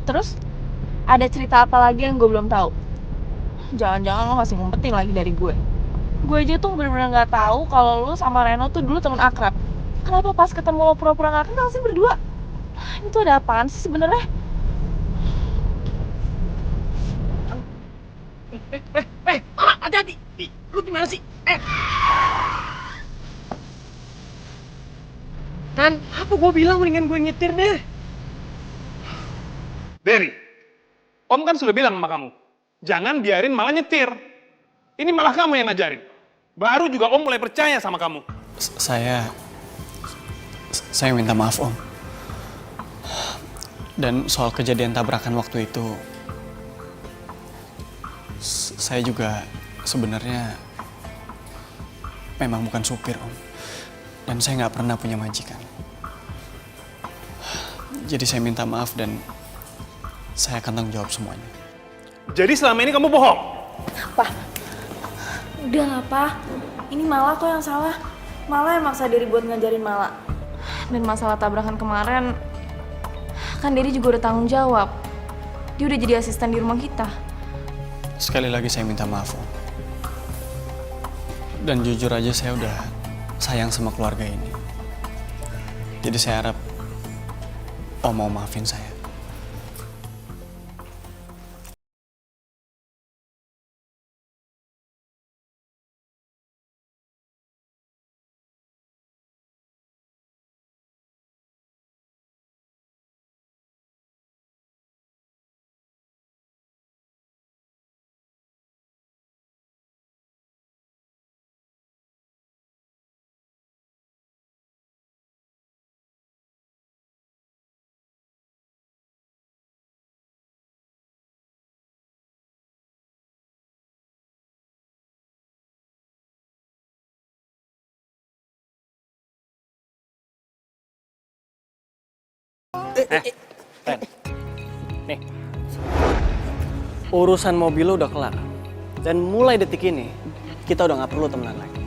Terus, ada cerita apa lagi yang gue belum tahu? Jangan-jangan lo masih ngumpetin lagi dari gue. Gue aja tuh bener-bener gak tahu kalau lo sama Reno tuh dulu temen akrab. Kenapa pas ketemu lo pura-pura gak kenal sih berdua? Itu ada apaan sih sebenarnya? Hati-hati! Lu gimana sih? Nan, apa gue bilang mendingan gue nyetir deh. Berry, Om kan sudah bilang sama kamu, jangan biarin malah nyetir. Ini malah kamu yang ngajarin. Baru juga Om mulai percaya sama kamu. Saya minta maaf, Om. Dan soal kejadian tabrakan waktu itu, saya juga sebenarnya memang bukan supir, Om. Dan saya nggak pernah punya majikan. Jadi saya minta maaf dan saya akan tanggung jawab semuanya. Jadi selama ini kamu bohong? Apa? Udah lah, Pa. Ini Mala kok yang salah. Mala yang maksa diri buat ngajarin Mala. Dan masalah tabrakan kemarin, kan Dedi juga udah tanggung jawab. Dia udah jadi asisten di rumah kita. Sekali lagi saya minta maaf, Om. Dan jujur aja saya udah sayang sama keluarga ini. Jadi saya harap Om mau maafin saya. Ren, nih, urusan mobil lo udah kelar. Dan mulai detik ini, kita udah gak perlu temenan lagi.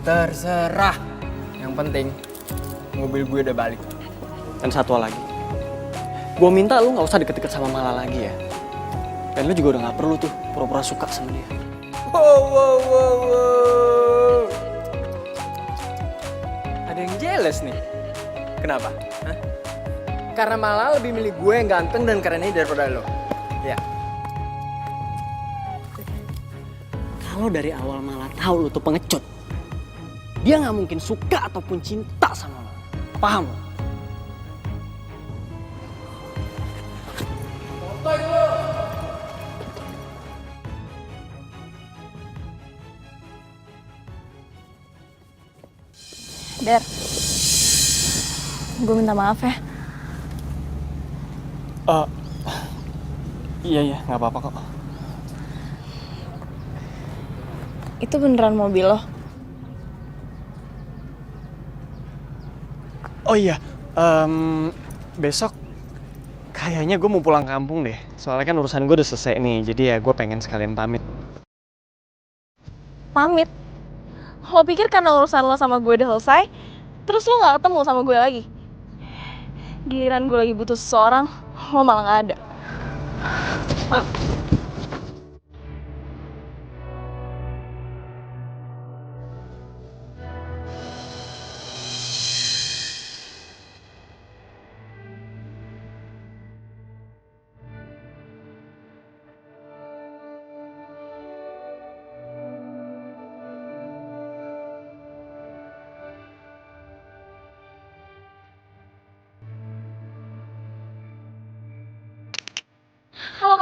Terserah. Yang penting, mobil gue udah balik. Dan satu lagi, gue minta lu gak usah deket-deket sama Mala lagi ya. Dan lu juga udah gak perlu tuh pura-pura suka sama dia. Wow. Ada yang jealous nih. Kenapa? Hah? Karena malah lebih milih gue yang ganteng dan keren ini daripada lo. Ya. Kalau dari awal Mala tahu lu tuh pengecut, dia nggak mungkin suka ataupun cinta sama lo. Paham? Der, gue minta maaf ya. Iya, nggak apa-apa kok. Itu beneran mobil lo? Oh iya, besok kayaknya gue mau pulang kampung deh. Soalnya kan urusan gue udah selesai nih, jadi ya gue pengen sekalian pamit. Pamit? Lo pikir karena urusan lo sama gue udah selesai, terus lo gak ketemu sama gue lagi? Giliran gue lagi butuh seseorang, lo malah gak ada.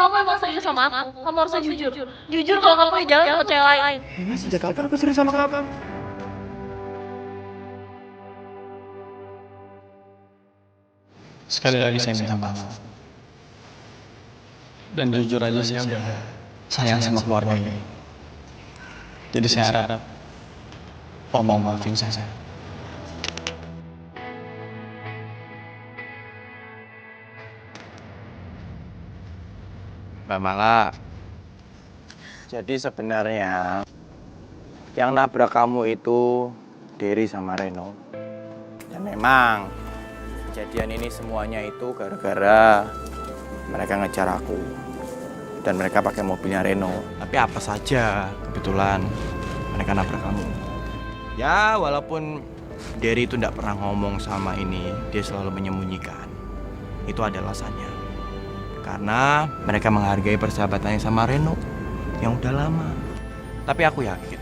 kamu emang serius sama aku, kamu harusnya jujur. Jujur kalau kamu di jalan sama cewek lain. Sejak kapan aku serius sama kamu? Sekali lagi saya minta maaf. Dan jujur aja saya udah sayang sama keluarga ini. Jadi saya harap Om mau maafin saya. Mbak Mala, jadi sebenarnya yang nabrak kamu itu Derry sama Reno. Dan memang kejadian ini semuanya itu gara-gara mereka ngejar aku. Dan mereka pakai mobilnya Reno. Tapi apa saja kebetulan mereka nabrak kamu. Ya walaupun Derry itu tidak pernah ngomong sama ini, dia selalu menyembunyikan. Itu ada alasannya. Karena mereka menghargai persahabatannya sama Reno yang udah lama. Tapi aku yakin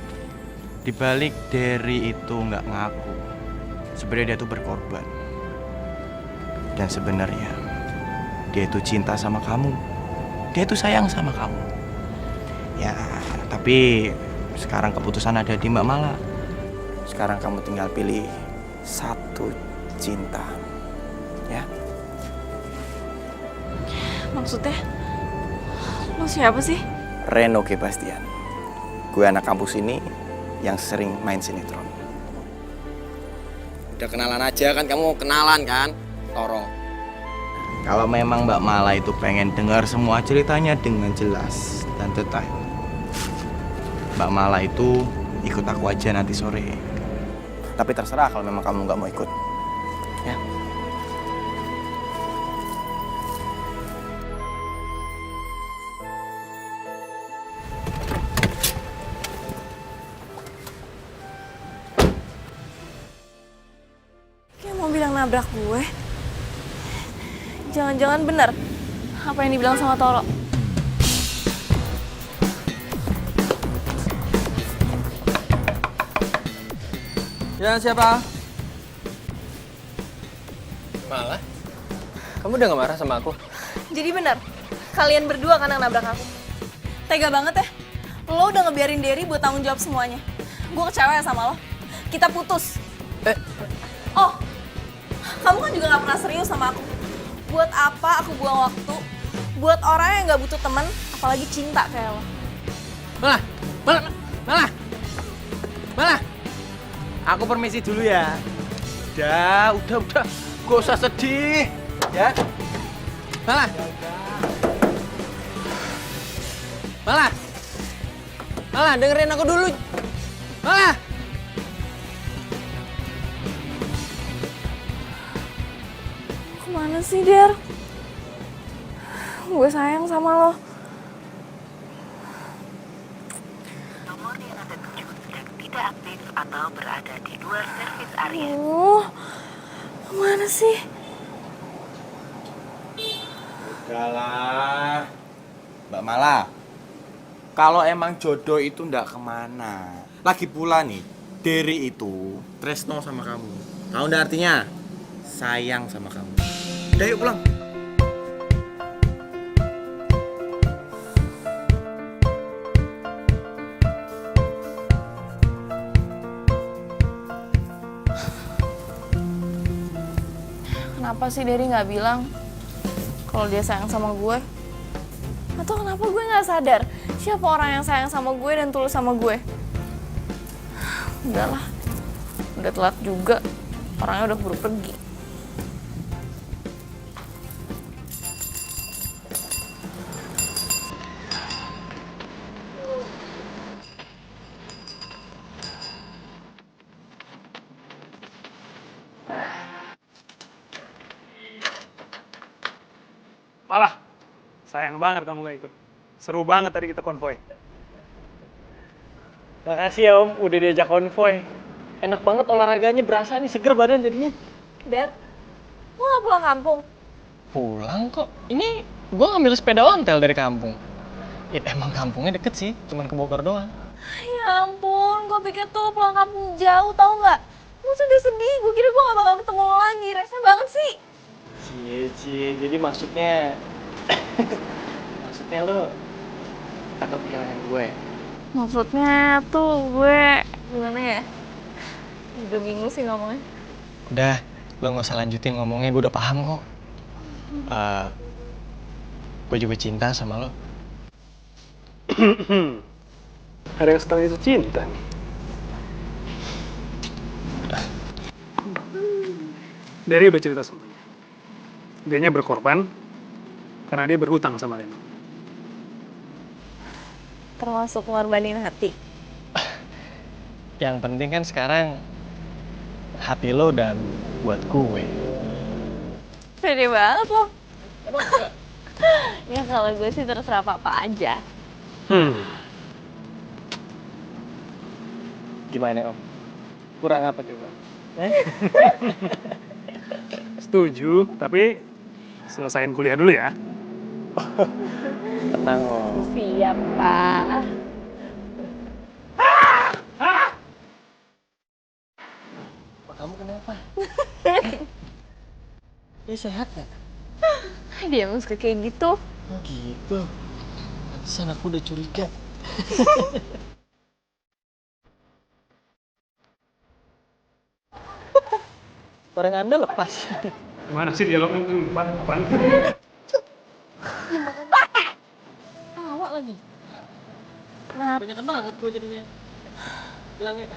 dibalik Derry itu nggak ngaku, sebenarnya dia tuh berkorban. Dan sebenarnya dia itu cinta sama kamu, dia itu sayang sama kamu. Ya tapi sekarang keputusan ada di Mbak Mala. Sekarang kamu tinggal pilih satu cinta, ya. Maksudnya? Lo siapa sih? Reno Gebastian. Gue anak kampus ini yang sering main sinetron. Udah kenalan aja kan, kamu kenalan kan? Toro. Kalau memang Mbak Mala itu pengen dengar semua ceritanya dengan jelas dan detail, Mbak Mala itu ikut aku aja nanti sore. Tapi terserah kalau memang kamu nggak mau ikut. Ya. Kayak mau bilang nabrak gue. Jangan-jangan benar apa yang dibilang sama Toro. Ya siapa? Malah? Kamu udah gak marah sama aku? Jadi benar, kalian berdua kan yang nabrak aku. Tega banget ya. Lo udah ngebiarin Derry buat tanggung jawab semuanya. Gue kecewa ya sama lo. Kita putus. Oh, kamu kan juga gak pernah serius sama aku. Buat apa aku buang waktu buat orang yang gak butuh teman, apalagi cinta kayak lo. Malah. Aku permisi dulu ya. Udah. Gak usah sedih, ya. Malah, dengerin aku dulu. Malah. Kemana sih, Der? Gue sayang sama lo. Nomor yang Anda tuju sedang tidak aktif atau berada di luar servis area. Kemana sih? Udahlah, Mbak Mala. Kalau emang jodoh itu ndak kemana. Lagi pula nih, Derry itu tresno sama kamu. Tahu ndak artinya? Sayang sama kamu. Udah yuk pulang. Kenapa sih Derry nggak bilang kalau dia sayang sama gue? Atau kenapa gue nggak sadar siapa orang yang sayang sama gue dan tulus sama gue? Udahlah, udah telat juga. Orangnya udah keburu pergi. Malah, sayang banget kamu gak ikut. Seru banget tadi kita konvoy. Makasih ya Om, udah diajak konvoy. Enak banget olahraganya, berasa nih seger badan jadinya. Dad, lo gak pulang kampung? Pulang kok, ini gue ngambil sepeda ontel dari kampung. Ya emang kampungnya deket sih, cuman ke Bogor doang. Ya ampun, gue pikir tuh pulang kampung jauh, tau gak? Gue sedih, gue kira gue gak bakal ketemu lo lagi, rese banget sih. Cie, jadi maksudnya Maksudnya lo takut kehilangan gue? Maksudnya tuh gue gimana ya? Udah bingung sih ngomongnya. Udah, lo gak usah lanjutin ngomongnya, gue udah paham kok. Gue juga cinta sama lo. Ada yang setengah itu cinta nih. Dari udah cerita semuanya. Dianya berkorban karena dia berhutang sama Reno. Termasuk ngorbanin hati. Yang penting kan sekarang hati lo udah buat gue. Pede banget lo. Ya kalau gue sih terserah papa aja. Gimana om? Kurang apa coba? Setuju, tapi selesain kuliah dulu ya. Tenang om. Siap, Pak. Kamu kenapa? Dia sehat gak? Dia emang suka kayak gitu. Oh gitu. Pantesan aku udah curiga. Orang Anda lepas. Gimana sih dialognya? Apaan? Tawa lagi. Banyak banget gue jadinya. Bilangnya.